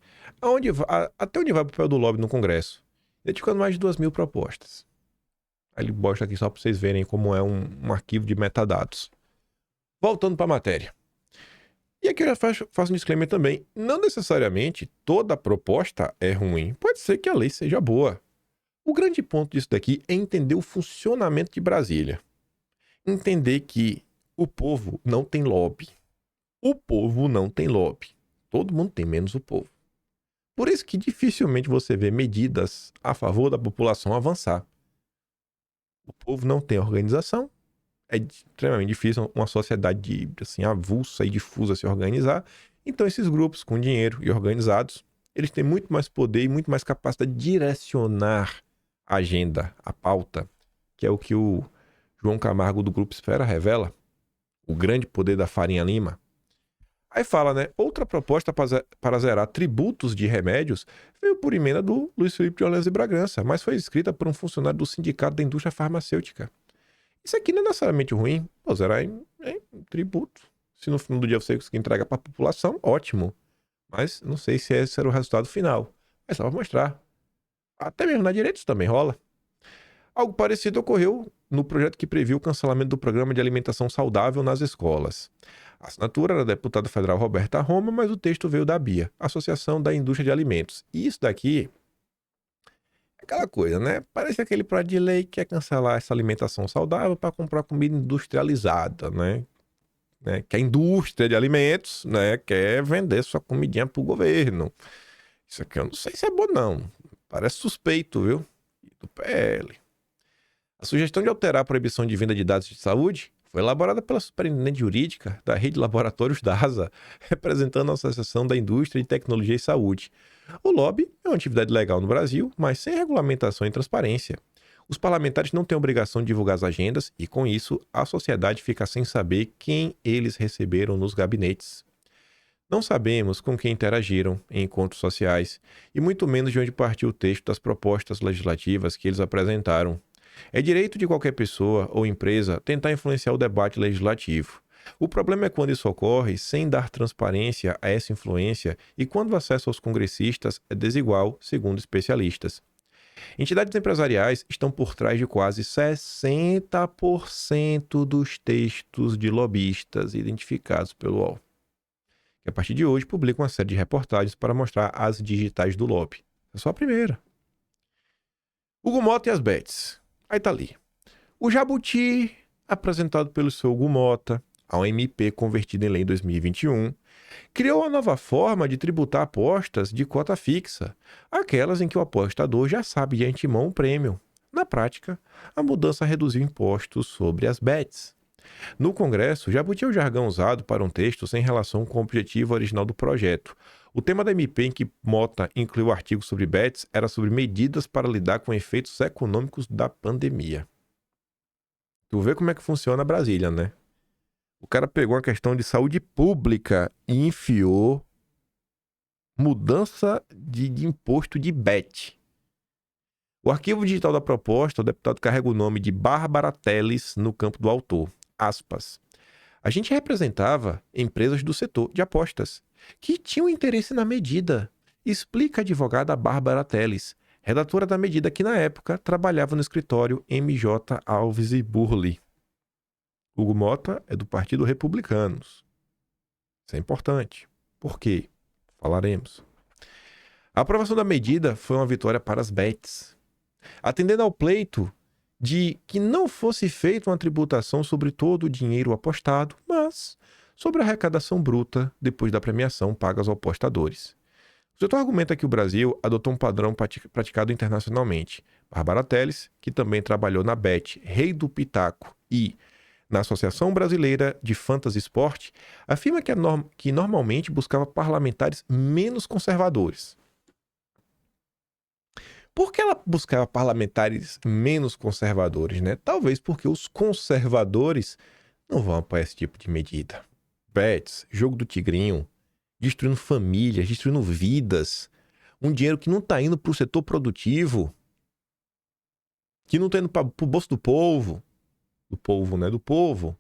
Até onde vai o papel do lobby no Congresso? Identificando mais de 2.000 propostas. Aí ele mostra aqui só para vocês verem como é um arquivo de metadados. Voltando para a matéria. E aqui eu já faço um disclaimer também. Não necessariamente toda proposta é ruim. Pode ser que a lei seja boa. O grande ponto disso daqui é entender o funcionamento de Brasília. Entender que o povo não tem lobby. O povo não tem lobby. Todo mundo tem, menos o povo. Por isso que dificilmente você vê medidas a favor da população avançar. O povo não tem organização. É extremamente difícil uma sociedade assim, avulsa e difusa se organizar. Então esses grupos com dinheiro e organizados, eles têm muito mais poder e muito mais capacidade de direcionar a agenda, a pauta, que é o que o João Camargo do Grupo Esfera revela. O grande poder da Farinha Lima. Aí fala, né? Outra proposta para zerar tributos de remédios veio por emenda do Luiz Felipe de Orleans e Bragança, mas foi escrita por um funcionário do Sindicato da Indústria Farmacêutica. Isso aqui não é necessariamente ruim. Pô, zerar em tributo. Se no final do dia você conseguir entregar para a população, ótimo. Mas não sei se esse era o resultado final. É só para mostrar. Até mesmo na direita isso também rola. Algo parecido ocorreu no projeto que previu o cancelamento do programa de alimentação saudável nas escolas. A assinatura era da deputada federal Roberta Roma, mas o texto veio da ABIA, Associação da Indústria de Alimentos. E isso daqui é aquela coisa, né? Parece aquele projeto de lei que quer cancelar essa alimentação saudável para comprar comida industrializada, né? Que a indústria de alimentos, né, quer vender sua comidinha pro governo. Isso aqui eu não sei se é bom, não. Parece suspeito, viu? Do PL. A sugestão de alterar a proibição de venda de dados de saúde foi elaborada pela superintendente jurídica da Rede Laboratórios DASA, representando a Associação da Indústria de Tecnologia e Saúde. O lobby é uma atividade legal no Brasil, mas sem regulamentação e transparência. Os parlamentares não têm obrigação de divulgar as agendas e, com isso, a sociedade fica sem saber quem eles receberam nos gabinetes. Não sabemos com quem interagiram em encontros sociais e muito menos de onde partiu o texto das propostas legislativas que eles apresentaram. É direito de qualquer pessoa ou empresa tentar influenciar o debate legislativo. O problema é quando isso ocorre sem dar transparência a essa influência e quando o acesso aos congressistas é desigual, segundo especialistas. Entidades empresariais estão por trás de quase 60% dos textos de lobistas identificados pelo UOL, que a partir de hoje publica uma série de reportagens para mostrar as digitais do lobby. É só a primeira. Hugo Mota e as bets. Aí tá ali. O Jabuti, apresentado pelo seu Hugo Mota, ao MP convertido em lei em 2021, criou uma nova forma de tributar apostas de cota fixa, aquelas em que o apostador já sabe de antemão o prêmio. Na prática, a mudança reduziu impostos sobre as bets. No Congresso, Jabuti é o jargão usado para um texto sem relação com o objetivo original do projeto. O tema da MP em que Mota incluiu o artigo sobre bets era sobre medidas para lidar com efeitos econômicos da pandemia. Tu vê como é que funciona Brasília, né? O cara pegou uma questão de saúde pública e enfiou mudança de imposto de bet. O arquivo digital da proposta, o deputado carrega o nome de Bárbara Teles no campo do autor. Aspas. A gente representava empresas do setor de apostas que tinham interesse na medida, explica a advogada Bárbara Teles, redatora da medida que na época trabalhava no escritório MJ Alves e Burli. Hugo Mota é do Partido Republicanos. Isso é importante. Por quê? Falaremos. A aprovação da medida foi uma vitória para as bets, atendendo ao pleito de que não fosse feita uma tributação sobre todo o dinheiro apostado, mas sobre a arrecadação bruta depois da premiação paga aos apostadores. O setor argumenta que o Brasil adotou um padrão praticado internacionalmente. Bárbara Teles, que também trabalhou na Bet, Rei do Pitaco e na Associação Brasileira de Fantasy Sport, afirma que normalmente buscava parlamentares menos conservadores. Por que ela buscava parlamentares menos conservadores, né? Talvez porque os conservadores não vão apoiar esse tipo de medida. Bets, jogo do tigrinho, destruindo famílias, destruindo vidas, um dinheiro que não está indo para o setor produtivo, que não está indo para o bolso do povo. Do povo, né? Do povo.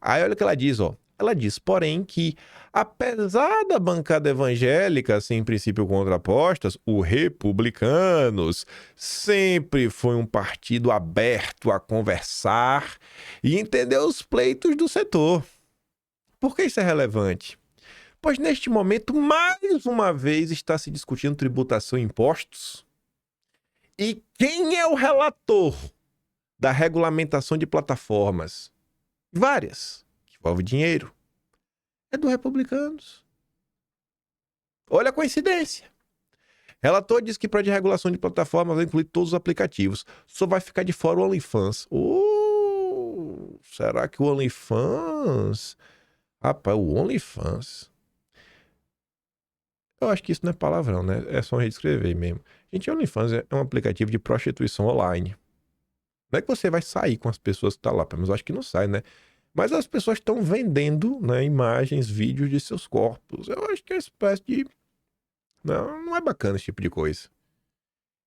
Aí olha o que ela diz, ó. Ela diz, porém, que apesar da bancada evangélica ser em princípio contra apostas, o Republicanos sempre foi um partido aberto a conversar e entender os pleitos do setor. Por que isso é relevante? Pois neste momento, mais uma vez, está se discutindo tributação e impostos. E quem é o relator da regulamentação de plataformas? Várias, que envolve dinheiro. É do Republicanos. Olha a coincidência. Relator diz que para de regulação de plataformas vai incluir todos os aplicativos. Só vai ficar de fora o OnlyFans. Será que o OnlyFans... Rapaz, o OnlyFans... Eu acho que isso não é palavrão, né? É só reescrever mesmo. Gente, o OnlyFans é um aplicativo de prostituição online. Não é que você vai sair com as pessoas que estão lá, mas eu acho que não sai, né? Mas as pessoas estão vendendo, né, imagens, vídeos de seus corpos. Eu acho que é uma espécie de... Não é bacana esse tipo de coisa.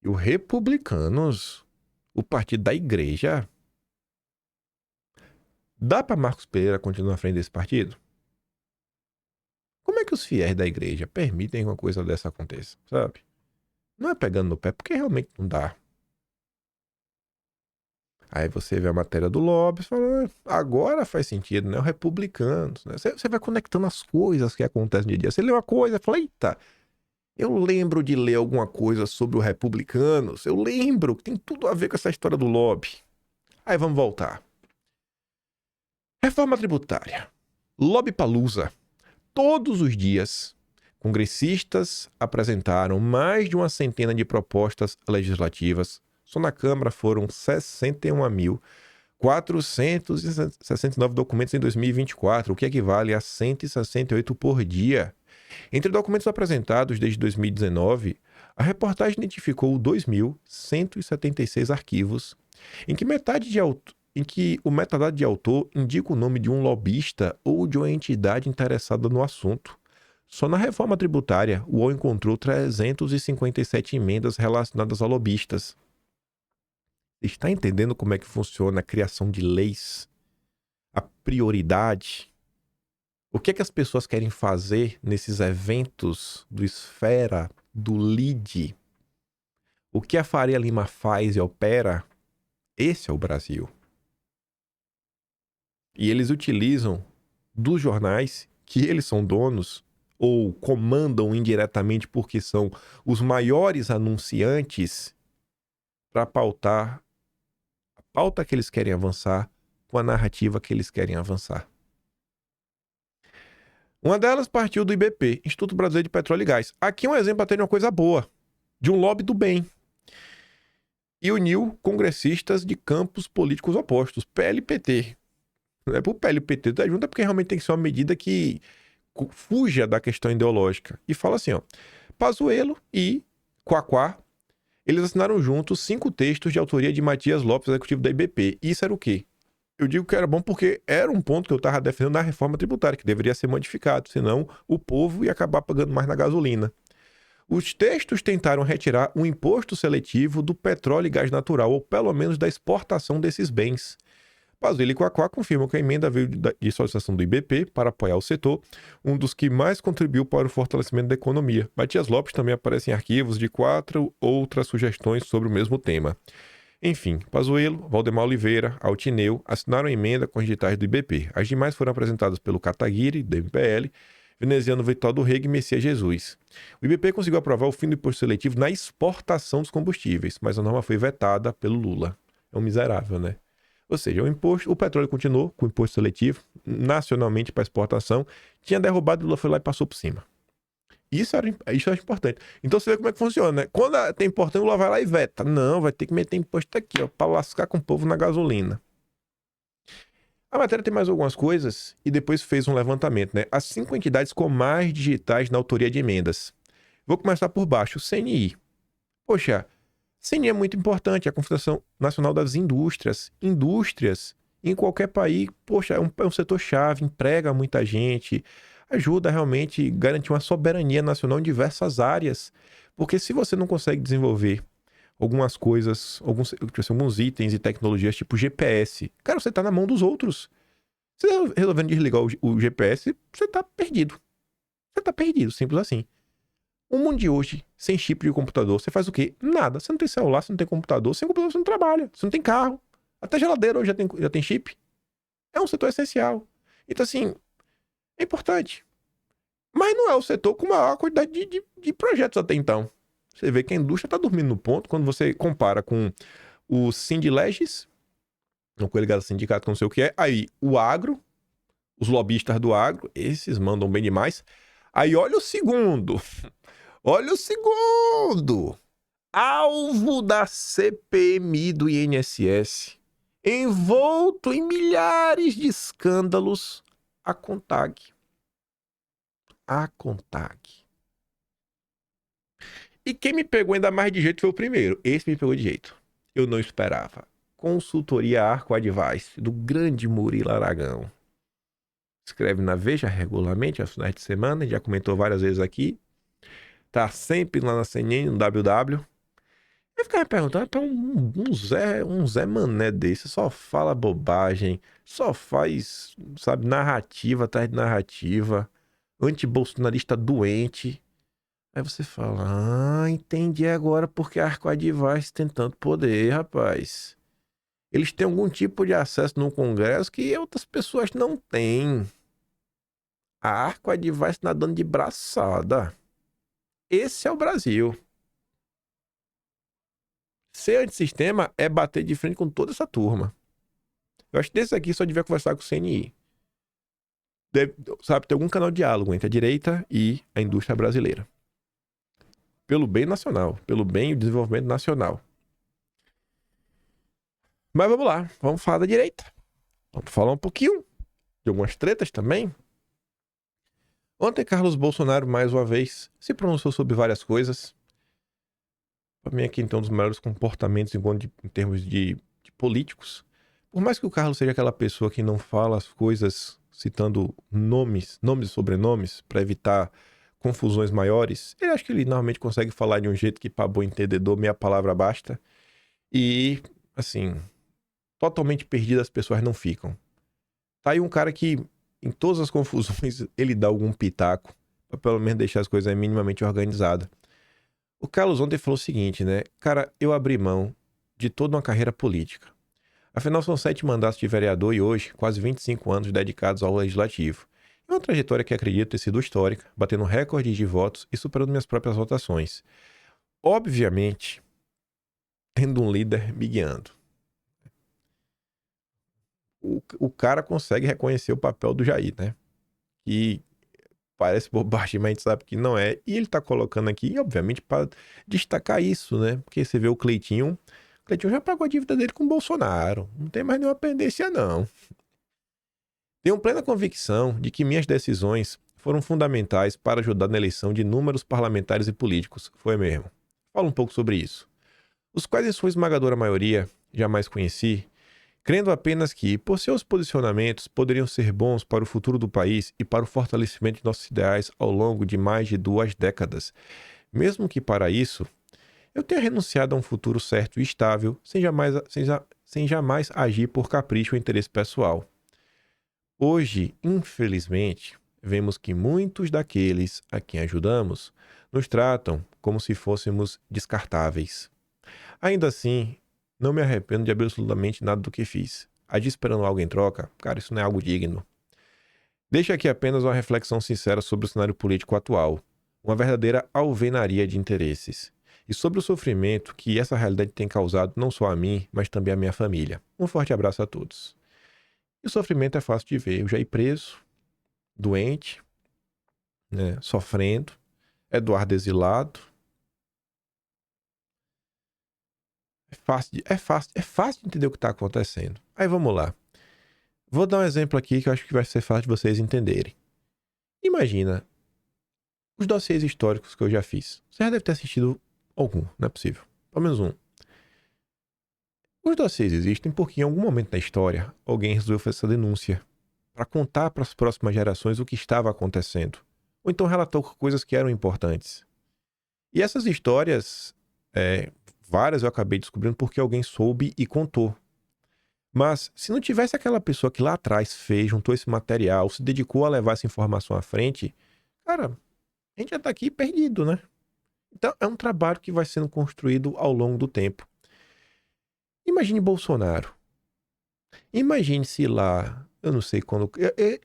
E o Republicanos, o partido da igreja... Dá para Marcos Pereira continuar à frente desse partido? Como é que os fiéis da igreja permitem que uma coisa dessa aconteça, sabe? Não é pegando no pé, porque realmente não dá. Aí você vê a matéria do lobby e fala, agora faz sentido, né? O Republicanos, né? Você vai conectando as coisas que acontecem no dia a dia. Você lê uma coisa e fala, eita, eu lembro de ler alguma coisa sobre o Republicanos. Eu lembro que tem tudo a ver com essa história do lobby. Aí vamos voltar. Reforma tributária. Lobbypalooza. Todos os dias, congressistas apresentaram mais de uma centena de propostas legislativas. Só na Câmara foram 61.469 documentos em 2024, o que equivale a 168 por dia. Entre documentos apresentados desde 2019, a reportagem identificou 2.176 arquivos, em que metade em que o metadado de autor indica o nome de um lobista ou de uma entidade interessada no assunto. Só na reforma tributária, o UOL encontrou 357 emendas relacionadas a lobistas. Está entendendo como é que funciona a criação de leis? A prioridade? O que é que as pessoas querem fazer nesses eventos do Esfera, do LIDE? O que a Faria Lima faz e opera? Esse é o Brasil. E eles utilizam dos jornais que eles são donos ou comandam indiretamente porque são os maiores anunciantes para pautar a pauta que eles querem avançar com a narrativa que eles querem avançar. Uma delas partiu do IBP, Instituto Brasileiro de Petróleo e Gás. Aqui um exemplo até de uma coisa boa, de um lobby do bem. E uniu congressistas de campos políticos opostos, PL e PT. Não é pro PL e PT da junta, porque realmente tem que ser uma medida que fuja da questão ideológica. E fala assim, ó, Pazuello e Quaquá, eles assinaram juntos 5 textos de autoria de Matias Lopes, executivo da IBP. E isso era o quê? Eu digo que era bom porque era um ponto que eu estava defendendo na reforma tributária, que deveria ser modificado, senão o povo ia acabar pagando mais na gasolina. Os textos tentaram retirar o imposto seletivo do petróleo e gás natural, ou pelo menos da exportação desses bens. Pazuello e Quaquá confirmam que a emenda veio de solicitação do IBP para apoiar o setor, um dos que mais contribuiu para o fortalecimento da economia. Matias Lopes também aparece em arquivos de 4 outras sugestões sobre o mesmo tema. Enfim, Pazuello, Valdemar Oliveira, Altineu assinaram a emenda com os digitais do IBP. As demais foram apresentadas pelo Kataguiri, do MPL, Veneziano Vital do Rego e Messias Jesus. O IBP conseguiu aprovar o fim do imposto seletivo na exportação dos combustíveis, mas a norma foi vetada pelo Lula. É um miserável, né? Ou seja, o petróleo continuou com o imposto seletivo, nacionalmente para exportação, tinha derrubado, o Lula foi lá e passou por cima. Isso é importante. Então você vê como é que funciona, né? Quando tem importante, o Lula vai lá e veta. Não, vai ter que meter imposto aqui, ó, para lascar com o povo na gasolina. A matéria tem mais algumas coisas e depois fez um levantamento, né? As 5 entidades com mais digitais na autoria de emendas. Vou começar por baixo, o CNI. Poxa, CNI é muito importante, a Confederação Nacional das Indústrias. Indústrias, em qualquer país, poxa, é um setor-chave, emprega muita gente, ajuda realmente a garantir uma soberania nacional em diversas áreas. Porque se você não consegue desenvolver algumas coisas, alguns itens e tecnologias tipo GPS, cara, você tá na mão dos outros. Você resolvendo desligar o GPS, você tá perdido. Você tá perdido, simples assim. O mundo de hoje, sem chip de computador, você faz o quê? Nada. Você não tem celular, você não tem computador. Sem computador você não trabalha. Você não tem carro. Até geladeira hoje já tem chip. É um setor essencial. Então, assim, é importante. Mas não é o setor com maior quantidade de projetos até então. Você vê que a indústria está dormindo no ponto quando você compara com o Sindileges, não com ligado ao sindicato, não sei o que é. Aí, o agro, os lobistas do agro, esses mandam bem demais. Aí, olha o segundo. Olha o segundo. Alvo da CPMI do INSS. Envolto em milhares de escândalos, a CONTAG. A CONTAG. E quem me pegou ainda mais de jeito foi o primeiro. Esse me pegou de jeito. Eu não esperava. Consultoria Arco Advice, do grande Murilo Aragão. Escreve na Veja regularmente, aos finais de semana, já comentou várias vezes aqui. Tá sempre lá na CNN, no WW. Eu ficava me perguntando, tá um Zé Mané desse, só fala bobagem, só faz, sabe, narrativa atrás de narrativa, anti-bolsonarista doente. Aí você fala, entendi agora porque a Arco Advice tem tanto poder, rapaz. Eles têm algum tipo de acesso no Congresso que outras pessoas não têm. A Arco Advice nadando de braçada. Esse é o Brasil. Ser antissistema é bater de frente com toda essa turma. Eu acho que desse aqui só devia conversar com o CNI. Sabe, ter algum canal de diálogo entre a direita e a indústria brasileira. Pelo bem nacional, pelo bem e desenvolvimento nacional. Mas vamos lá, vamos falar da direita. Vamos falar um pouquinho de algumas tretas também. Ontem, Carlos Bolsonaro, mais uma vez, se pronunciou sobre várias coisas. Para mim, aqui, então, um dos melhores comportamentos em termos de políticos. Por mais que o Carlos seja aquela pessoa que não fala as coisas citando nomes e sobrenomes para evitar confusões maiores, eu acho que ele normalmente consegue falar de um jeito que para bom entendedor meia palavra basta. E, assim, totalmente perdido as pessoas não ficam. Tá aí um cara que, em todas as confusões, ele dá algum pitaco, pra pelo menos deixar as coisas minimamente organizadas. O Carlos ontem falou o seguinte, né? Cara, eu abri mão de toda uma carreira política. Afinal, são 7 mandatos de vereador e hoje, quase 25 anos dedicados ao legislativo. É uma trajetória que acredito ter sido histórica, batendo recordes de votos e superando minhas próprias votações. Obviamente, tendo um líder me guiando. O cara consegue reconhecer o papel do Jair, né? Que parece bobagem, mas a gente sabe que não é. E ele tá colocando aqui, obviamente, para destacar isso, né? Porque você vê o Cleitinho já pagou a dívida dele com o Bolsonaro. Não tem mais nenhuma pendência, não. Tenho plena convicção de que minhas decisões foram fundamentais para ajudar na eleição de inúmeros parlamentares e políticos. Foi mesmo. Fala um pouco sobre isso. Os quais, em sua esmagadora maioria, jamais conheci, crendo apenas que, por seus posicionamentos, poderiam ser bons para o futuro do país e para o fortalecimento de nossos ideais ao longo de mais de 2 décadas. Mesmo que para isso, eu tenha renunciado a um futuro certo e estável, sem jamais agir por capricho ou interesse pessoal. Hoje, infelizmente, vemos que muitos daqueles a quem ajudamos nos tratam como se fôssemos descartáveis. Ainda assim, não me arrependo de absolutamente nada do que fiz. Agir esperando algo em troca, cara, isso não é algo digno. Deixo aqui apenas uma reflexão sincera sobre o cenário político atual, uma verdadeira alvenaria de interesses, e sobre o sofrimento que essa realidade tem causado não só a mim, mas também à minha família. Um forte abraço a todos. E o sofrimento é fácil de ver. Eu já ir preso, doente, né, sofrendo, Eduardo exilado. É fácil de entender o que está acontecendo. Aí vamos lá. Vou dar um exemplo aqui que eu acho que vai ser fácil de vocês entenderem. Imagina os dossiês históricos que eu já fiz. Você já deve ter assistido algum, não é possível. Pelo menos um. Os dossiês existem porque em algum momento da história alguém resolveu fazer essa denúncia para contar para as próximas gerações o que estava acontecendo. Ou então relatou coisas que eram importantes. E essas histórias, várias eu acabei descobrindo porque alguém soube e contou. Mas se não tivesse aquela pessoa que lá atrás fez, juntou esse material, se dedicou a levar essa informação à frente, cara, a gente já tá aqui perdido, né? Então é um trabalho que vai sendo construído ao longo do tempo. Imagine Bolsonaro. Imagine se lá, eu não sei quando...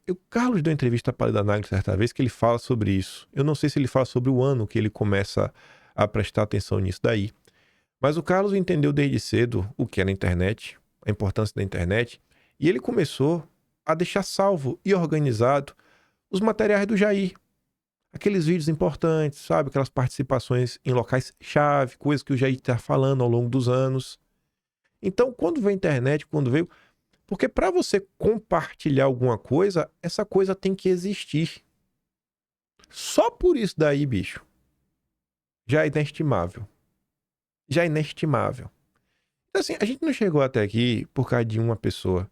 O Carlos deu entrevista para a Danagli certa vez que ele fala sobre isso. Eu não sei se ele fala sobre o ano que ele começa a prestar atenção nisso daí. Mas o Carlos entendeu desde cedo o que era a internet, a importância da internet, e ele começou a deixar salvo e organizado os materiais do Jair. Aqueles vídeos importantes, sabe? Aquelas participações em locais-chave, coisas que o Jair está falando ao longo dos anos. Então, quando veio a internet, porque para você compartilhar alguma coisa, essa coisa tem que existir. Só por isso daí, bicho, já é inestimável. Já é inestimável. Então, assim, a gente não chegou até aqui por causa de uma pessoa.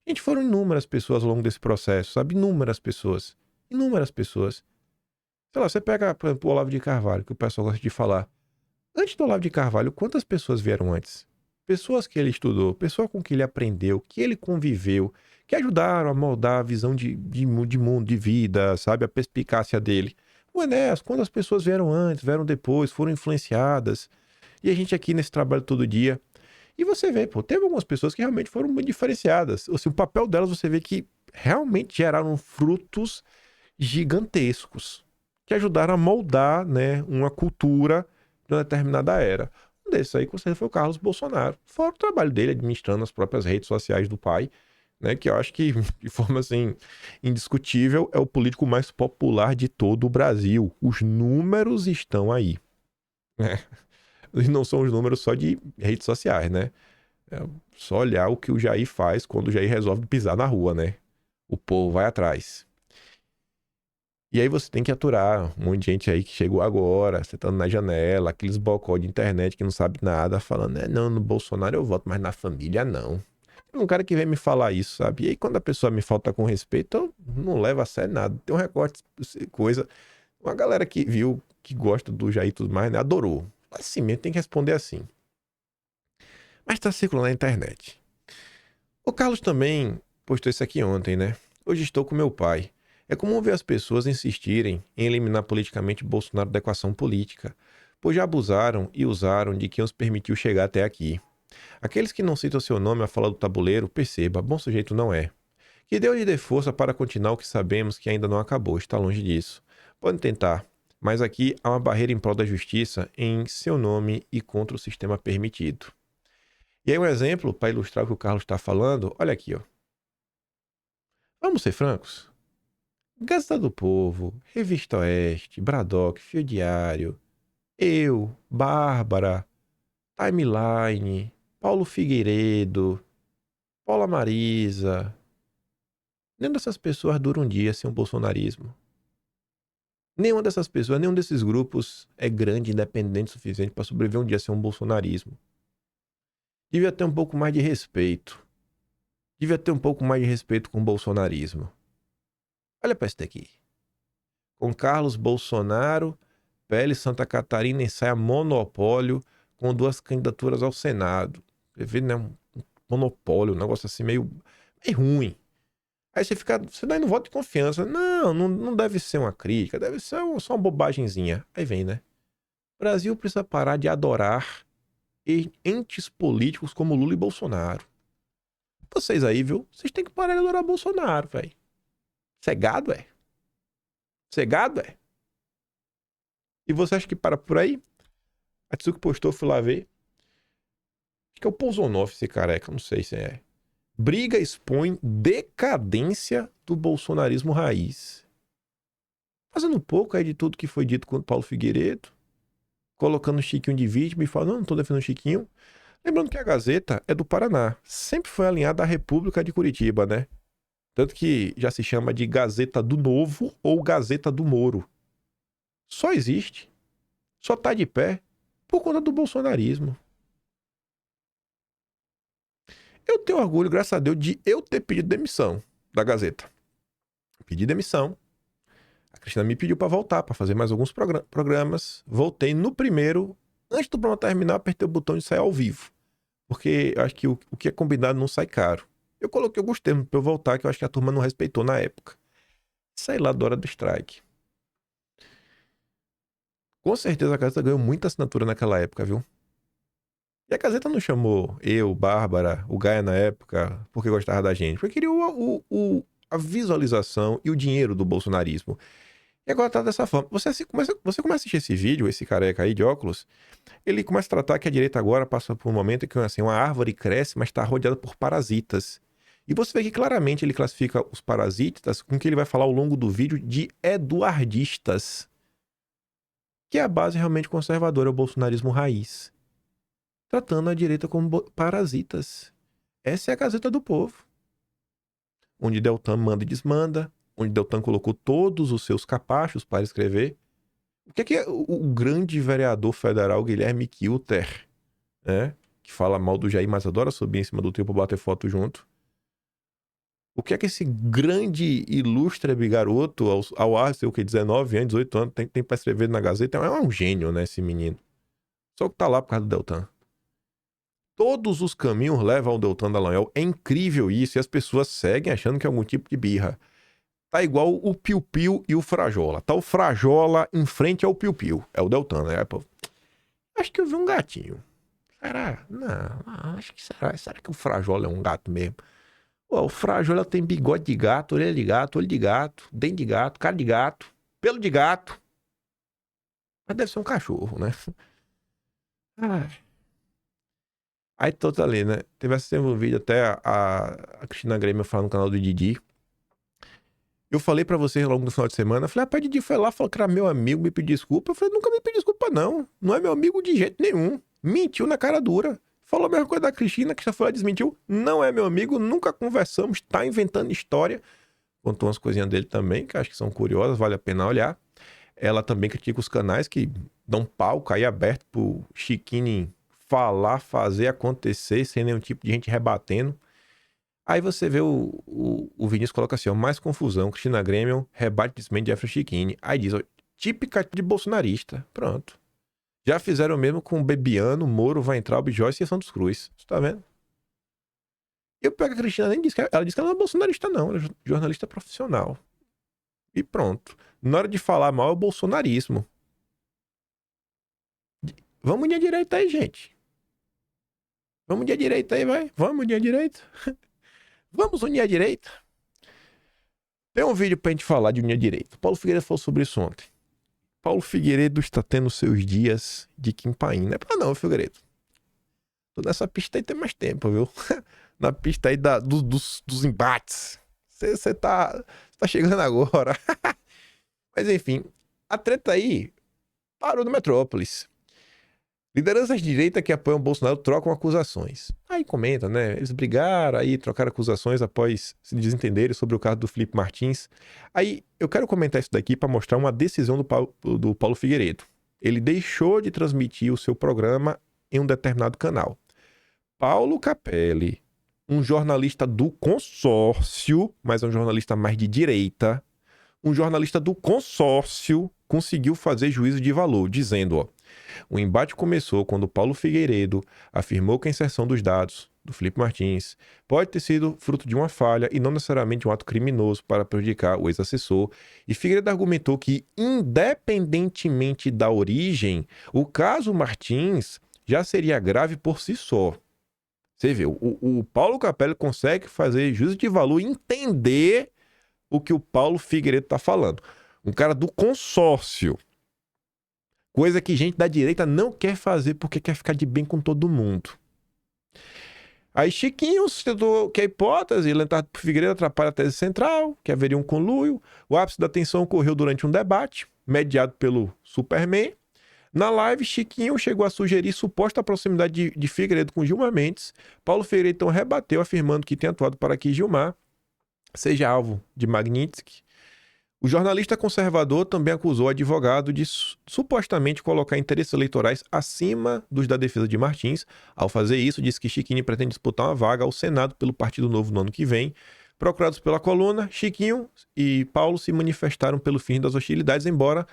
A gente foram inúmeras pessoas ao longo desse processo, sabe? Inúmeras pessoas. Inúmeras pessoas. Sei lá, você pega, por exemplo, o Olavo de Carvalho, que o pessoal gosta de falar. Antes do Olavo de Carvalho, quantas pessoas vieram antes? Pessoas que ele estudou, pessoas com que ele aprendeu, que ele conviveu, que ajudaram a moldar a visão de mundo, de vida, sabe? A perspicácia dele. O Enéas, quantas pessoas vieram antes, vieram depois, foram influenciadas. E a gente aqui nesse trabalho todo dia. E você vê, teve algumas pessoas que realmente foram muito diferenciadas. Assim, o papel delas você vê que realmente geraram frutos gigantescos, que ajudaram a moldar, né, uma cultura de uma determinada era. Um desses aí, com certeza, foi o Carlos Bolsonaro. Fora o trabalho dele administrando as próprias redes sociais do pai, né, que eu acho que, de forma assim, indiscutível, é o político mais popular de todo o Brasil. Os números estão aí, né? E não são os números só de redes sociais, né? É só olhar o que o Jair faz quando o Jair resolve pisar na rua, né? O povo vai atrás. E aí você tem que aturar um monte de gente aí que chegou agora, sentando na janela, aqueles bocó de internet que não sabe nada, falando, não, no Bolsonaro eu voto, mas na família não. Um cara que vem me falar isso, sabe? E aí quando a pessoa me falta com respeito, eu não levo a sério nada. Tem um recorte, coisa. Uma galera que viu, que gosta do Jair e tudo mais, né? Adorou. Assim mesmo, tem que responder assim. Mas tá circulando na internet. O Carlos também postou isso aqui ontem, né? Hoje estou com meu pai. É comum ver as pessoas insistirem em eliminar politicamente Bolsonaro da equação política, pois já abusaram e usaram de quem os permitiu chegar até aqui. Aqueles que não citam seu nome a falar do tabuleiro, perceba, bom sujeito não é. Que Deus lhe dê força para continuar o que sabemos que ainda não acabou, está longe disso. Podem tentar, mas aqui há uma barreira em prol da justiça em seu nome e contra o sistema permitido. E aí um exemplo, para ilustrar o que o Carlos está falando, olha aqui, ó. Vamos ser francos? Gazeta do Povo, Revista Oeste, Braddock, Fio Diário, eu, Bárbara, Timeline, Paulo Figueiredo, Paula Marisa. Nenhuma dessas pessoas dura um dia sem o bolsonarismo. Nenhuma dessas pessoas, nenhum desses grupos é grande, independente o suficiente para sobreviver um dia sem um bolsonarismo. Devia ter um pouco mais de respeito. Devia ter um pouco mais de respeito com o bolsonarismo. Olha para isso aqui. Com Carlos Bolsonaro, PL Santa Catarina ensaia monopólio com 2 candidaturas ao Senado. Você vê, né? Um monopólio, um negócio assim meio ruim. Aí você dá no voto de confiança. Não deve ser uma crítica, deve ser só uma bobagemzinha. Aí vem, né? O Brasil precisa parar de adorar entes políticos como Lula e Bolsonaro. Vocês aí, viu? Vocês têm que parar de adorar Bolsonaro, velho. Cegado, é? Cegado, é? E você acha que para por aí? A Tsuki postou, fui lá ver. Acho que é o Pousonoff, esse careca, não sei se é. Briga expõe decadência do bolsonarismo raiz. Fazendo um pouco aí de tudo que foi dito contra Paulo Figueiredo, colocando o Chiquinho de vítima e falando, não tô defendendo o Chiquinho. Lembrando que a Gazeta é do Paraná. Sempre foi alinhada à República de Curitiba, né? Tanto que já se chama de Gazeta do Novo ou Gazeta do Moro. Só existe, só tá de pé por conta do bolsonarismo. Eu tenho orgulho, graças a Deus, de eu ter pedido demissão da Gazeta. Pedi demissão. A Cristina me pediu para voltar, para fazer mais alguns programas. Voltei no primeiro. Antes do programa terminar, apertei o botão de sair ao vivo. Porque eu acho que o que é combinado não sai caro. Eu coloquei alguns termos para eu voltar, que eu acho que a turma não respeitou na época. Saí lá da hora do strike. Com certeza a Gazeta ganhou muita assinatura naquela época, viu? E a Gazeta não chamou eu, Bárbara, o Gaia na época, porque gostava da gente. Porque queria a visualização e o dinheiro do bolsonarismo. E agora tá dessa forma. Você começa a assistir esse vídeo, esse careca aí de óculos, ele começa a tratar que a direita agora passa por um momento em que assim, uma árvore cresce, mas está rodeada por parasitas. E você vê que claramente ele classifica os parasitas com o que ele vai falar ao longo do vídeo de eduardistas. Que é a base realmente conservadora, o bolsonarismo raiz. Tratando a direita como parasitas. Essa é a Gazeta do Povo. Onde Deltan manda e desmanda, onde Deltan colocou todos os seus capachos para escrever. O que é o grande vereador federal Guilherme Kilter, né, que fala mal do Jair, mas adora subir em cima do trio para bater foto junto? O que é que esse grande, ilustre garoto, ao ar, sei o que, 19 anos, 18 anos, tem para escrever na Gazeta? É um gênio, né, esse menino. Só que tá lá por causa do Deltan. Todos os caminhos levam ao Deltan Dallagnol. É incrível isso. E as pessoas seguem achando que é algum tipo de birra. Tá igual o Piu Piu e o Frajola. Tá o Frajola em frente ao Piu Piu. É o Deltan, né? Pô, acho que eu vi um gatinho. Será? Não, acho que será. Será que o Frajola é um gato mesmo? Pô, o Frajola tem bigode de gato, orelha de gato, olho de gato, dente de gato, cara de gato, pelo de gato. Mas deve ser um cachorro, né? Ai. Aí todos ali, né? Teve um vídeo até a Cristina Grêmio falando no canal do Didi. Eu falei pra vocês ao longo do final de semana, falei, rapaz, Didi foi lá, falou que era meu amigo, me pediu desculpa. Eu falei, nunca me pedi desculpa não, não é meu amigo de jeito nenhum. Mentiu na cara dura. Falou a mesma coisa da Cristina, que já foi lá, desmentiu. Não é meu amigo, nunca conversamos, tá inventando história. Contou umas coisinhas dele também, que acho que são curiosas, vale a pena olhar. Ela também critica os canais que dão pau, cair aberto pro Chiquini falar, fazer acontecer, sem nenhum tipo de gente rebatendo. Aí você vê o Vinícius coloca assim, ó, mais confusão, Cristina Grêmio rebate desmente de Jefferson Chiquini. Aí diz, ó, típica de bolsonarista. Pronto. Já fizeram o mesmo com Bebiano, Moro, Weintraub, Joyce e Santos Cruz. Você tá vendo? E o pior que a Cristina nem disse, ela disse que ela não é bolsonarista não, ela é jornalista profissional. E pronto. Na hora de falar mal é o bolsonarismo. Vamos unir a direita aí, gente. Vamos unir a direita aí, vai. Vamos unir a direita. Vamos unir a direita. Tem um vídeo pra gente falar de unir a direita. Paulo Figueiredo falou sobre isso ontem. Paulo Figueiredo está tendo seus dias de Kim Paim. Não é pra não, Figueiredo. Tô nessa pista aí tem mais tempo, viu? Na pista aí dos embates. Você tá chegando agora. Mas enfim, a treta aí parou no Metrópolis. Lideranças de direita que apoiam o Bolsonaro trocam acusações. Aí comenta, né? Eles brigaram, aí trocaram acusações após se desentenderem sobre o caso do Felipe Martins. Aí eu quero comentar isso daqui para mostrar uma decisão do Paulo Figueiredo. Ele deixou de transmitir o seu programa em um determinado canal. Paulo Capelli, um jornalista do consórcio, mas é um jornalista mais de direita, um jornalista do consórcio conseguiu fazer juízo de valor, dizendo, ó, o embate começou quando Paulo Figueiredo afirmou que a inserção dos dados do Felipe Martins pode ter sido fruto de uma falha e não necessariamente um ato criminoso para prejudicar o ex-assessor. E Figueiredo argumentou que, independentemente da origem, o caso Martins já seria grave por si só. Você vê, o Paulo Capelli consegue fazer juízo de valor e entender o que o Paulo Figueiredo está falando. Um cara do consórcio. Coisa que gente da direita não quer fazer porque quer ficar de bem com todo mundo. Aí Chiquinho citou que a hipótese levantada por Figueiredo atrapalha a tese central, que haveria um conluio. O ápice da tensão ocorreu durante um debate, mediado pelo Superman. Na live, Chiquinho chegou a sugerir suposta proximidade de Figueiredo com Gilmar Mendes. Paulo Figueiredo então rebateu, afirmando que tem atuado para que Gilmar seja alvo de Magnitsky. O jornalista conservador também acusou o advogado de supostamente colocar interesses eleitorais acima dos da defesa de Martins. Ao fazer isso, disse que Chiquinho pretende disputar uma vaga ao Senado pelo Partido Novo no ano que vem. Procurados pela coluna, Chiquinho e Paulo se manifestaram pelo fim das hostilidades, embora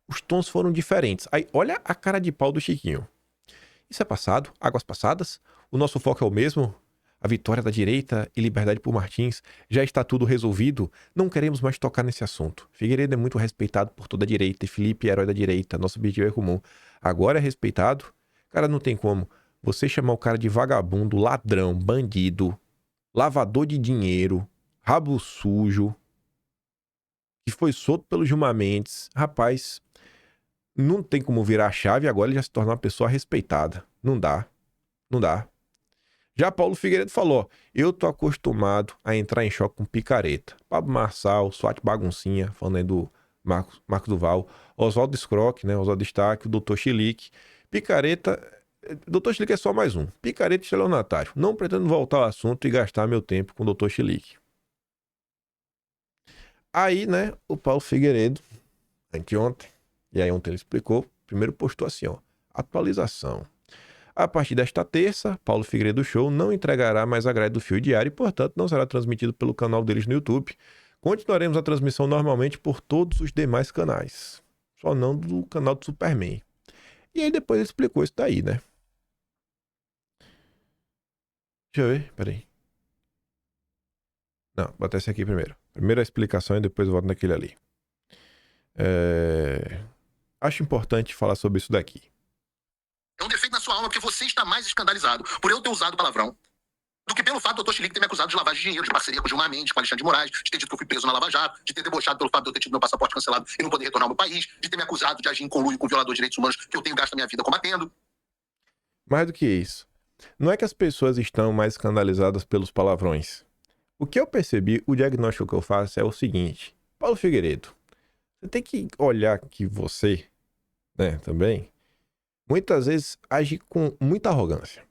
os tons foram diferentes. Aí, olha a cara de pau do Chiquinho. Isso é passado, águas passadas. O nosso foco é o mesmo. A vitória da direita e liberdade por Martins. Já está tudo resolvido. Não queremos mais tocar nesse assunto. Figueiredo é muito respeitado por toda a direita e Felipe é herói da direita. Nosso objetivo é comum. Agora é respeitado? Cara, não tem como. Você chamar o cara de vagabundo, ladrão, bandido, lavador de dinheiro, rabo sujo, que foi solto pelo Gilmar Mendes. Rapaz, não tem como virar a chave, agora ele já se torna uma pessoa respeitada. Não dá. Não dá. Já Paulo Figueiredo falou, ó, eu tô acostumado a entrar em choque com picareta. Pablo Marçal, Swat Baguncinha, falando aí do Marcos Duval, Oswaldo Scroc, né, Oswaldo Stack, o Dr. Chilique. Picareta, Dr. Chilique é só mais um. Picareta e estelionatário. Não pretendo voltar ao assunto e gastar meu tempo com o Dr. Chilique. Aí, né, o Paulo Figueiredo, anteontem, e aí ontem ele explicou, primeiro postou assim, ó, atualização. A partir desta terça, Paulo Figueiredo Show não entregará mais a grade do Fio Diário e, portanto, não será transmitido pelo canal deles no YouTube. Continuaremos a transmissão normalmente por todos os demais canais, só não do canal do Superman. E aí depois ele explicou isso daí, né? Deixa eu ver, peraí. Não, bota esse aqui primeiro. Primeiro a explicação e depois eu volto naquele ali. Acho importante falar sobre isso daqui. É um defeito na sua alma porque você está mais escandalizado por eu ter usado palavrão do que pelo fato do Dr. Chilique ter me acusado de lavagem de dinheiro, de parceria com Gilmar Mendes, com Alexandre de Moraes, de ter dito que eu fui preso na Lava Jato, de ter debochado pelo fato de eu ter tido meu passaporte cancelado e não poder retornar ao meu país, de ter me acusado de agir em conluio com violador de direitos humanos que eu tenho gasto a minha vida combatendo. Mais do que isso, não é que as pessoas estão mais escandalizadas pelos palavrões. O que eu percebi, o diagnóstico que eu faço é o seguinte. Paulo Figueiredo, você tem que olhar que você, né, também, muitas vezes age com muita arrogância,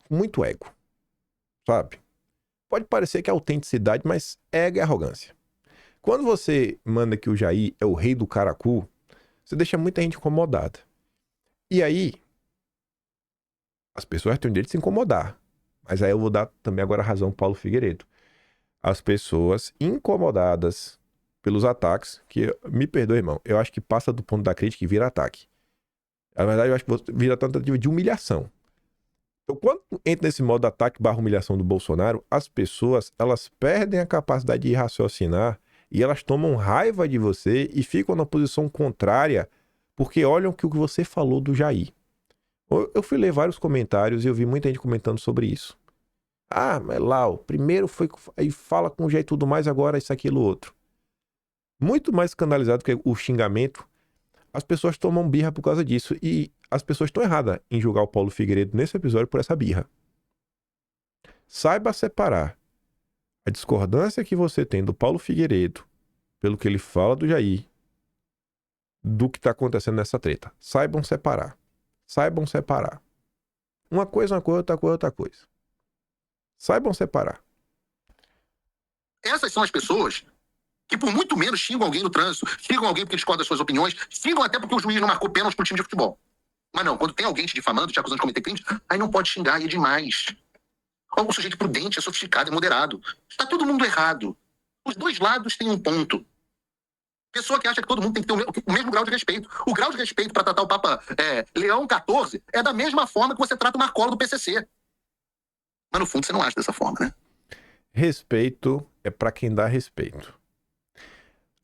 com muito ego, sabe? Pode parecer que é autenticidade, mas ego é arrogância. Quando você manda que o Jair é o rei do caracu, você deixa muita gente incomodada. E aí, as pessoas têm o direito de se incomodar, Mas aí eu vou dar também agora a razão ao Paulo Figueiredo. As pessoas incomodadas pelos ataques, que, me perdoe, irmão, eu acho que passa do ponto da crítica e vira ataque. Na verdade, eu acho que vira tentativa de humilhação. Então, quando entra nesse modo de ataque barra humilhação do Bolsonaro, as pessoas, elas perdem a capacidade de raciocinar e elas tomam raiva de você e ficam na posição contrária porque olham que o que você falou do Jair. Eu fui ler vários comentários e eu vi muita gente comentando sobre isso. Ah, mas Lau, primeiro foi... Aí fala com o Jair e tudo mais, agora isso, aquilo, outro. Muito mais escandalizado que o xingamento, as pessoas tomam birra por causa disso. E as pessoas estão erradas em julgar o Paulo Figueiredo nesse episódio por essa birra. Saiba separar a discordância que você tem do Paulo Figueiredo, pelo que ele fala do Jair, do que está acontecendo nessa treta. Saibam separar. Saibam separar. Uma coisa é uma coisa, outra coisa é outra coisa. Saibam separar. Essas são as pessoas que por muito menos xingam alguém no trânsito, xingam alguém porque discorda das suas opiniões, xingam até porque o juiz não marcou pênalti pro time de futebol. Mas não, quando tem alguém te difamando, te acusando de cometer crime, aí não pode xingar, aí é demais. O sujeito prudente, é sofisticado, é moderado. Está todo mundo errado. Os dois lados têm um ponto. Pessoa que acha que todo mundo tem que ter o mesmo grau de respeito. O grau de respeito para tratar o Papa Leão XIV é da mesma forma que você trata o Marcola do PCC. Mas no fundo você não acha dessa forma, né? Respeito é para quem dá respeito.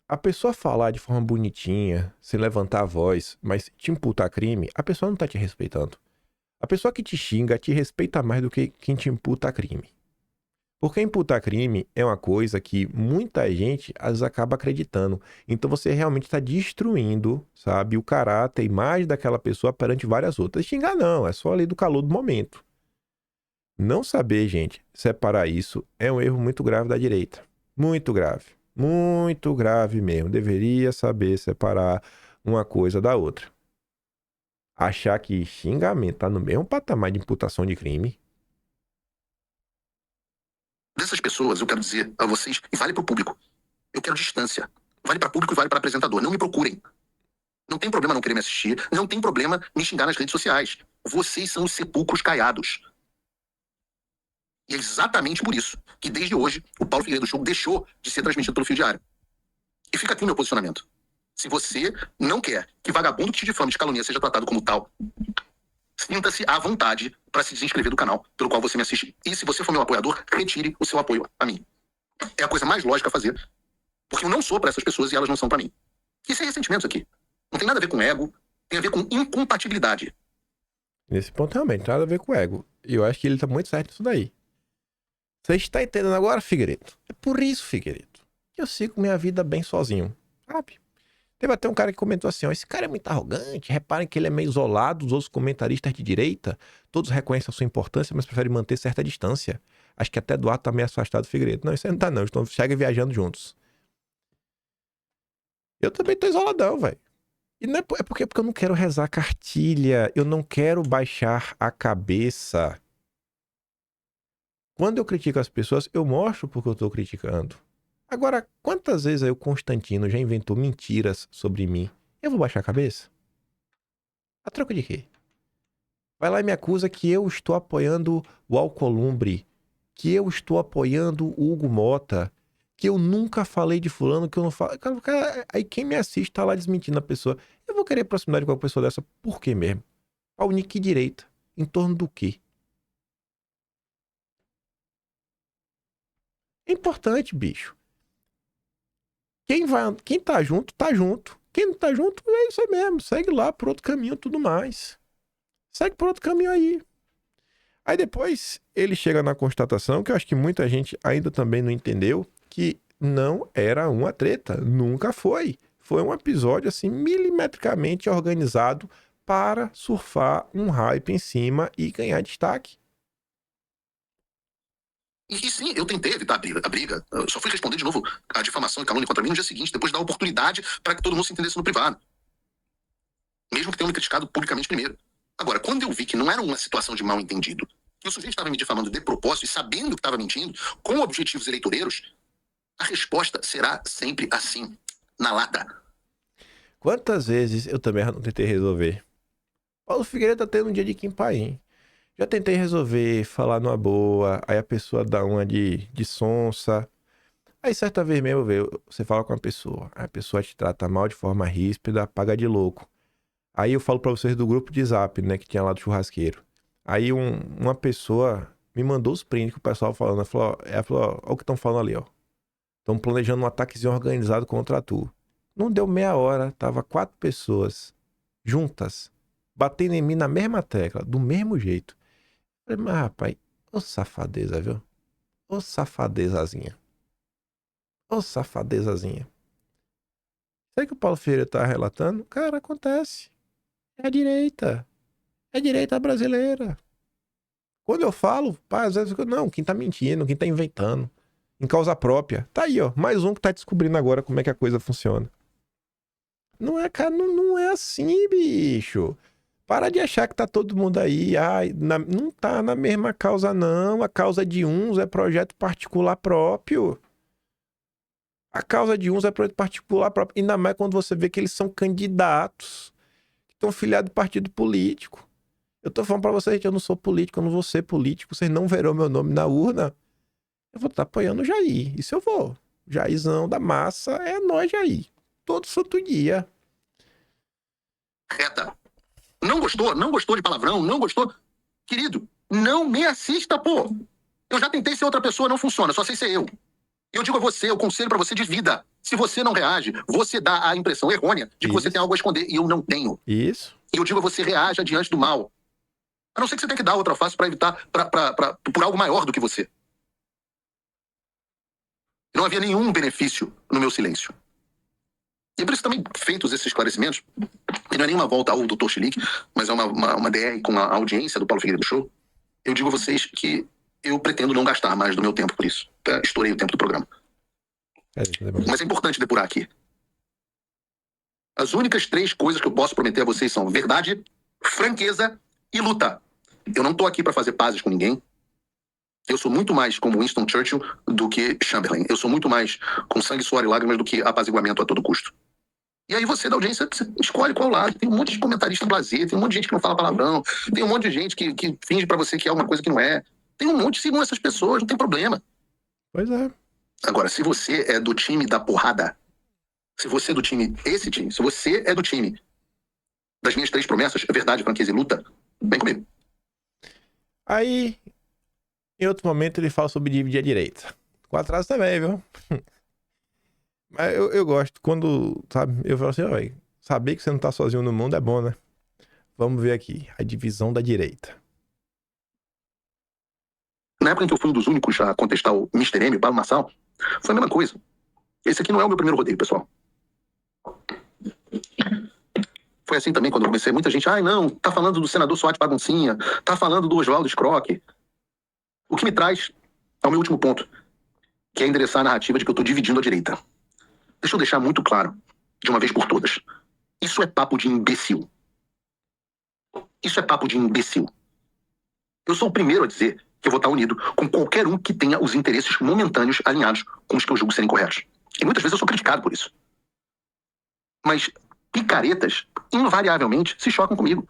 A pessoa falar de forma bonitinha, sem levantar a voz, mas te imputar crime, a pessoa não tá te respeitando. A pessoa que te xinga te respeita mais do que quem te imputa crime. Porque imputar crime é uma coisa que muita gente às vezes acaba acreditando. Então você realmente está destruindo, sabe, o caráter, a imagem daquela pessoa perante várias outras. Xingar não, é só ali do calor do momento. Não saber, gente, separar isso é um erro muito grave da direita. Muito grave. Muito grave mesmo. Deveria saber separar uma coisa da outra. Achar que xingamento tá no mesmo patamar de imputação de crime. Dessas pessoas, eu quero dizer a vocês, e vale pro público, eu quero distância. Vale para público e vale para apresentador. Não me procurem. Não tem problema não querer me assistir. Não tem problema me xingar nas redes sociais. Vocês são os sepulcros caiados. E é exatamente por isso que desde hoje o Paulo Figueiredo Show deixou de ser transmitido pelo Fio Diário. E fica aqui o meu posicionamento. Se você não quer que vagabundo que te difama e te calunia seja tratado como tal, sinta-se à vontade para se desinscrever do canal pelo qual você me assiste. E se você for meu apoiador, retire o seu apoio a mim. É a coisa mais lógica a fazer. Porque eu não sou para essas pessoas e elas não são para mim. Isso é ressentimentos aqui. Não tem nada a ver com ego, tem a ver com incompatibilidade. Nesse ponto, realmente, não tem nada a ver com o ego. E eu acho que ele tá muito certo nisso daí. Você está entendendo agora, Figueiredo? É por isso, Figueiredo, que eu sigo minha vida bem sozinho, sabe? Teve até um cara que comentou assim, ó, esse cara é muito arrogante, reparem que ele é meio isolado dos outros comentaristas de direita, todos reconhecem a sua importância, mas preferem manter certa distância. Acho que até Eduardo tá meio afastado do Figueiredo. Não, isso aí não tá não, estão chega viajando juntos. Eu também tô isoladão, velho. E não é porque eu não quero rezar cartilha, eu não quero baixar a cabeça. Quando eu critico as pessoas, eu mostro porque eu tô criticando. Agora, quantas vezes aí o Constantino já inventou mentiras sobre mim? Eu vou baixar a cabeça? A troca de quê? Vai lá e me acusa que eu estou apoiando o Alcolumbre, que eu estou apoiando o Hugo Mota, que eu nunca falei de fulano, que eu não falo... Cara, aí quem me assiste tá lá desmentindo a pessoa. Eu vou querer proximidade com uma pessoa dessa por quê mesmo? Pra unir que direita? Em torno do quê? É importante, bicho. Quem tá junto, tá junto. Quem não tá junto, é isso aí mesmo. Segue lá por outro caminho, tudo mais. Segue por outro caminho aí. Aí depois ele chega na constatação, que eu acho que muita gente ainda também não entendeu, que não era uma treta. Nunca foi. Foi um episódio, assim, milimetricamente organizado para surfar um hype em cima e ganhar destaque. E sim, eu tentei evitar a briga. Eu só fui responder de novo a difamação e calúnia contra mim no dia seguinte, depois de dar a oportunidade para que todo mundo se entendesse no privado. Mesmo que tenham me criticado publicamente primeiro. Agora, quando eu vi que não era uma situação de mal entendido, que o sujeito estava me difamando de propósito e sabendo que estava mentindo, com objetivos eleitoreiros, a resposta será sempre assim, na lata. Quantas vezes eu também não tentei resolver? Paulo Figueiredo tá tendo um dia de Kim Paim. Já tentei resolver, falar numa boa, aí a pessoa dá uma de sonsa. Aí certa vez mesmo, você fala com a pessoa, aí a pessoa te trata mal de forma ríspida, paga de louco. Aí eu falo pra vocês do grupo de Zap, né, que tinha lá do churrasqueiro. Aí uma pessoa me mandou os prints que o pessoal falando, ela falou, ó, olha o que estão falando ali, ó. Estão planejando um ataquezinho organizado contra tu. Não deu meia hora, tava 4 pessoas juntas, batendo em mim na mesma tecla, do mesmo jeito. Falei, mas rapaz, ô safadeza, viu? Ô safadezazinha. Ô safadezazinha. Sabe que o Paulo Ferreira tá relatando? Cara, acontece. É a direita. É a direita brasileira. Quando eu falo, pá, às vezes eu fico, não, quem tá mentindo, quem tá inventando. Em causa própria. Tá aí, ó. Mais um que tá descobrindo agora como é que a coisa funciona. Não é, cara, não é assim, bicho. Para de achar que tá todo mundo aí. Ai, não tá na mesma causa, não. A causa de uns é projeto particular próprio. A causa de uns é projeto particular próprio. Ainda mais quando você vê que eles são candidatos que estão filiados a partido político. Eu tô falando pra vocês que eu não sou político, eu não vou ser político. Vocês não verão meu nome na urna. Eu vou estar apoiando o Jair. Isso eu vou. Jairzão da massa é nós, Jair. Todo santo dia. Reta. Não gostou? Não gostou de palavrão? Não gostou? Querido, não me assista, pô. Eu já tentei ser outra pessoa, não funciona. Só sei ser eu. E eu digo a você, eu conselho pra você de vida. Se você não reage, você dá a impressão errônea de que você tem algo a esconder. E eu não tenho. Isso. E eu digo a você, reaja diante do mal. A não ser que você tenha que dar outra face pra evitar, por algo maior do que você. Não havia nenhum benefício no meu silêncio. E é por isso também, feitos esses esclarecimentos, e não é nenhuma volta ao Dr. Chilique, mas é uma DR com a audiência do Paulo Figueiredo Show, eu digo a vocês que eu pretendo não gastar mais do meu tempo por isso. Estourei o tempo do programa. Mas é importante depurar aqui. As únicas 3 coisas que eu posso prometer a vocês são verdade, franqueza e luta. Eu não tô aqui para fazer pazes com ninguém. Eu sou muito mais como Winston Churchill do que Chamberlain. Eu sou muito mais com sangue, suor e lágrimas do que apaziguamento a todo custo. E aí você, da audiência, você escolhe qual lado. Tem um monte de comentarista blazer, tem um monte de gente que não fala palavrão, tem um monte de gente que finge pra você que é uma coisa que não é. Tem um monte, sigam essas pessoas, não tem problema. Pois é. Agora, se você é do time da porrada, se você é do time, esse time, se você é do time das minhas 3 promessas, verdade, franqueza e luta, vem comigo. Aí, em outro momento, ele fala sobre dividir a direita. Com atraso também, viu? Mas eu gosto. Quando, sabe, eu falo assim, ó, saber que você não tá sozinho no mundo é bom, né? Vamos ver aqui. A divisão da direita. Na época em que eu fui um dos únicos a contestar o Mr. M, o Pablo Marçal, foi a mesma coisa. Esse aqui não é o meu primeiro rodeio, pessoal. Foi assim também quando eu comecei. Muita gente, não, tá falando do senador Suárez Baguncinha, tá falando do Oswaldo Scroque. O que me traz ao meu último ponto, que é endereçar a narrativa de que eu tô dividindo a direita. Deixa eu deixar muito claro, de uma vez por todas. Isso é papo de imbecil. Isso é papo de imbecil. Eu sou o primeiro a dizer que eu vou estar unido com qualquer um que tenha os interesses momentâneos alinhados com os que eu julgo serem corretos. E muitas vezes eu sou criticado por isso. Mas picaretas, invariavelmente, se chocam comigo.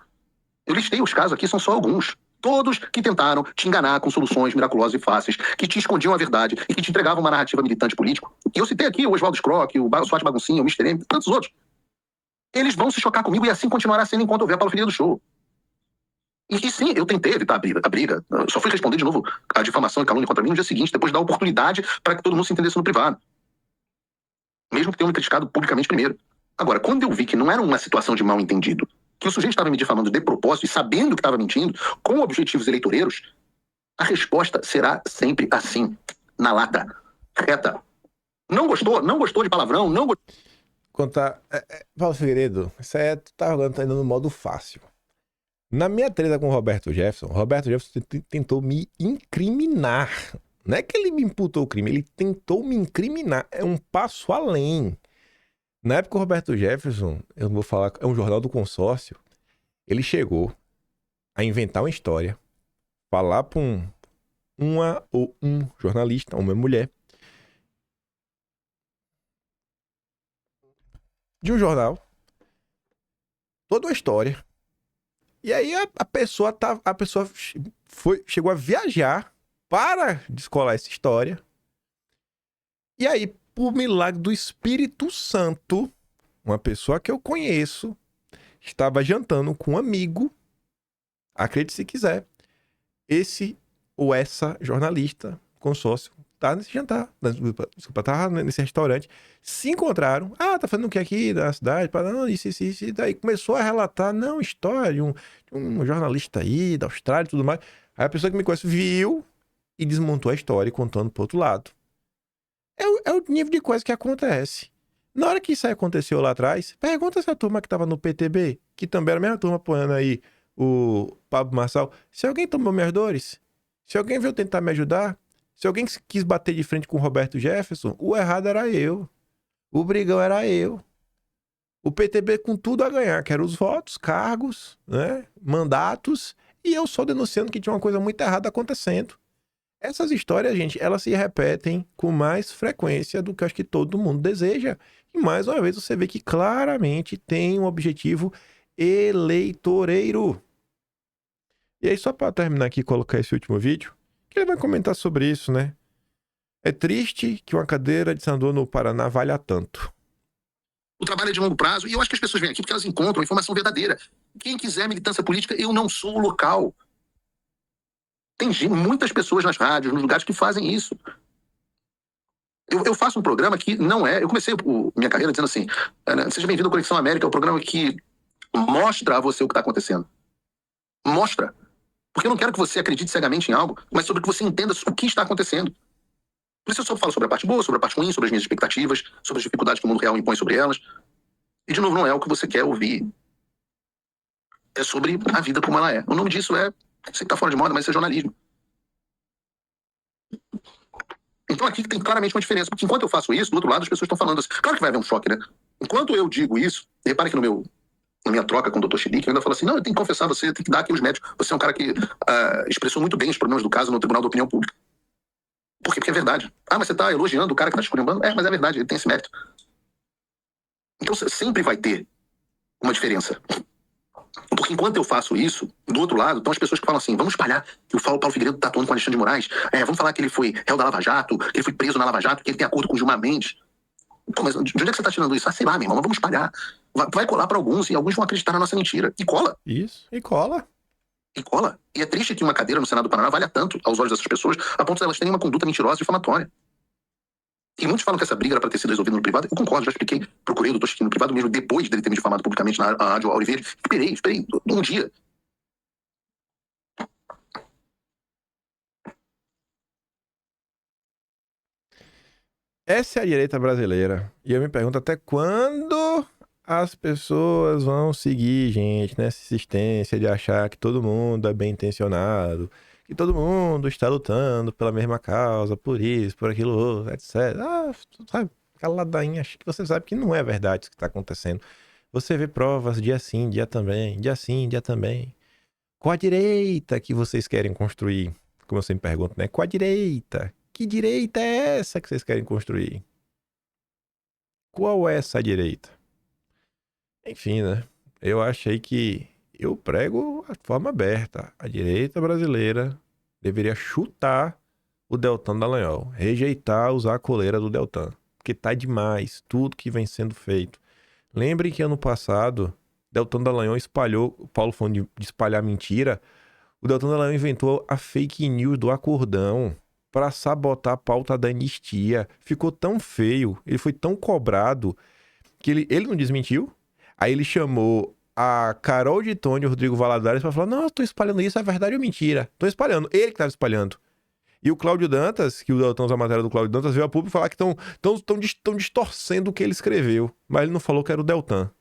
Eu listei os casos aqui, são só alguns. Todos que tentaram te enganar com soluções miraculosas e fáceis, que te escondiam a verdade e que te entregavam uma narrativa militante político. E eu citei aqui o Oswaldo Scroque, o Suárez Baguncinha, o Mr. M, tantos outros. Eles vão se chocar comigo e assim continuará sendo enquanto houver Paulo Figueiredo Show. E sim, eu tentei evitar a briga. Eu só fui responder de novo a difamação e calúnia contra mim no dia seguinte, depois de dar oportunidade para que todo mundo se entendesse no privado. Mesmo que tenham me criticado publicamente primeiro. Agora, quando eu vi que não era uma situação de mal entendido, que o sujeito estava me difamando de propósito e sabendo que estava mentindo, com objetivos eleitoreiros, a resposta será sempre assim, na lata, reta. Não gostou? Não gostou de palavrão? Não gostou? Contar. Paulo Figueiredo, isso aí tá indo no modo fácil. Na minha treta com o Roberto Jefferson tentou me incriminar. Não é que ele me imputou o crime, ele tentou me incriminar. É um passo além. Na época, o Roberto Jefferson, eu não vou falar, é um jornal do consórcio, ele chegou a inventar uma história, falar pra um jornalista, uma mulher, de um jornal, toda uma história, E aí a pessoa chegou a viajar para descolar essa história. E aí, por milagre do Espírito Santo, uma pessoa que eu conheço estava jantando com um amigo, acredite se quiser, esse ou essa jornalista, consórcio, tá nesse jantar, desculpa, tava nesse restaurante, se encontraram, tá fazendo o que aqui na cidade, não, isso, e daí começou a relatar, não, história de um jornalista aí, da Austrália e tudo mais. Aí a pessoa que me conhece viu e desmontou a história contando pro outro lado. É o nível de coisa que acontece. Na hora que isso aí aconteceu lá atrás, pergunta essa turma que tava no PTB, que também era a mesma turma apoiando aí o Pablo Marçal, se alguém tomou minhas dores, se alguém veio tentar me ajudar, se alguém quis bater de frente com o Roberto Jefferson, o errado era eu. O brigão era eu. O PTB com tudo a ganhar, que eram os votos, cargos, né, mandatos, e eu só denunciando que tinha uma coisa muito errada acontecendo. Essas histórias, gente, elas se repetem com mais frequência do que eu acho que todo mundo deseja. E mais uma vez você vê que claramente tem um objetivo eleitoreiro. E aí, só para terminar aqui e colocar esse último vídeo, que ele vai comentar sobre isso, né? É triste que uma cadeira de senador no Paraná valha tanto. O trabalho é de longo prazo, e eu acho que as pessoas vêm aqui porque elas encontram informação verdadeira. Quem quiser militância política, eu não sou o local. Tem muitas pessoas nas rádios, nos lugares que fazem isso. Eu faço um programa que não é... Eu comecei minha carreira dizendo assim, seja bem-vindo ao Conexão América, é um programa que mostra a você o que está acontecendo. Mostra. Porque eu não quero que você acredite cegamente em algo, mas sobre que você entenda o que está acontecendo. Por isso eu só falo sobre a parte boa, sobre a parte ruim, sobre as minhas expectativas, sobre as dificuldades que o mundo real impõe sobre elas. E, de novo, não é o que você quer ouvir. É sobre a vida como ela é. O nome disso sei que tá fora de moda, mas isso é jornalismo. Então aqui tem claramente uma diferença, porque enquanto eu faço isso, do outro lado as pessoas estão falando assim. Claro que vai haver um choque, né? Enquanto eu digo isso, repare que na minha troca com o Dr. Chilique, eu ainda falo assim, não, eu tenho que confessar você, eu tenho que dar aqui os médicos. Você é um cara que expressou muito bem os problemas do caso no Tribunal da Opinião Pública. Por quê? Porque é verdade. Mas você tá elogiando o cara que tá esculhambando? Mas é verdade, ele tem esse mérito. Então sempre vai ter uma diferença. Porque enquanto eu faço isso, do outro lado, estão as pessoas que falam assim, vamos espalhar que o Paulo Figueiredo tá atuando com o Alexandre de Moraes, vamos falar que ele foi réu da Lava Jato, que ele foi preso na Lava Jato, que ele tem acordo com o Gilmar Mendes. Pô, mas de onde é que você tá tirando isso? Sei lá, meu irmão, mas vamos espalhar. Vai colar para alguns e alguns vão acreditar na nossa mentira. E cola. Isso, e cola. E cola. E é triste que uma cadeira no Senado do Paraná valha tanto aos olhos dessas pessoas, a ponto de elas terem uma conduta mentirosa e difamatória. E muitos falam que essa briga era para ter sido resolvida no privado. Eu concordo, já expliquei. Procurei o Dr. Chiquinho no privado, mesmo depois dele ter me difamado publicamente na Rádio Auriverde. Esperei um dia. Essa é a direita brasileira. E eu me pergunto até quando as pessoas vão seguir, gente, nessa insistência de achar que todo mundo é bem intencionado, que todo mundo está lutando pela mesma causa, por isso, por aquilo outro, etc. Sabe, aquela ladainha, acho que você sabe que não é verdade isso que está acontecendo. Você vê provas dia sim, dia também, dia sim, dia também. Qual a direita que vocês querem construir? Como eu sempre pergunto, né? Qual a direita? Que direita é essa que vocês querem construir? Qual é essa direita? Enfim, né? Eu achei que eu prego a forma aberta. A direita brasileira deveria chutar o Deltan Dallagnol, rejeitar usar a coleira do Deltan, porque tá demais tudo que vem sendo feito. Lembre que ano passado, Deltan Dallagnol espalhou, o Paulo falando de espalhar mentira, o Deltan Dallagnol inventou a fake news do acordão para sabotar a pauta da anistia. Ficou tão feio, ele foi tão cobrado, que ele não desmentiu. Aí ele chamou a Carol de Tônio e o Rodrigo Valadares para falar, não, eu tô espalhando isso, é verdade ou mentira? Tô espalhando, ele que tava espalhando. E o Cláudio Dantas, que o Deltan usa a matéria do Cláudio Dantas, veio a público falar que estão distorcendo o que ele escreveu. Mas ele não falou que era o Deltan.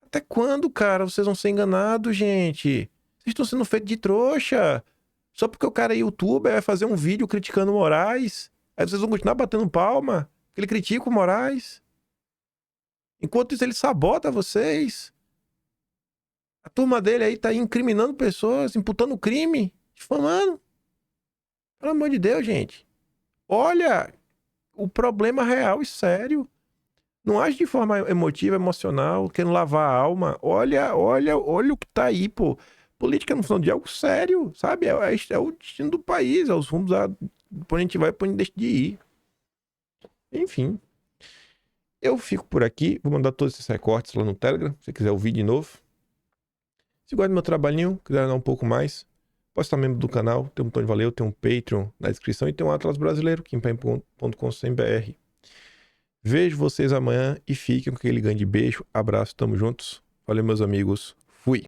Até quando, cara? Vocês vão ser enganados, gente? Vocês estão sendo feitos de trouxa. Só porque o cara é youtuber, vai fazer um vídeo criticando o Moraes. Aí vocês vão continuar batendo palma. Porque ele critica o Moraes. Enquanto isso, ele sabota vocês. A turma dele aí tá incriminando pessoas, imputando crime, difamando. Pelo amor de Deus, gente. Olha o problema real e sério. Não age de forma emotiva, emocional, querendo lavar a alma. Olha o que tá aí, pô. Política não falando de algo sério, sabe? É o destino do país, é os rumos por onde a gente vai, por onde deixa de ir. Enfim. Eu fico por aqui, vou mandar todos esses recortes lá no Telegram, se você quiser ouvir de novo. Se gosta do meu trabalhinho, quiser dar um pouco mais, pode estar membro do canal, tem um botão de valeu, tem um Patreon na descrição e tem um Atlas Brasileiro, kimpaim.com.br. Vejo vocês amanhã e fiquem com aquele grande beijo, abraço, tamo juntos. Valeu, meus amigos. Fui.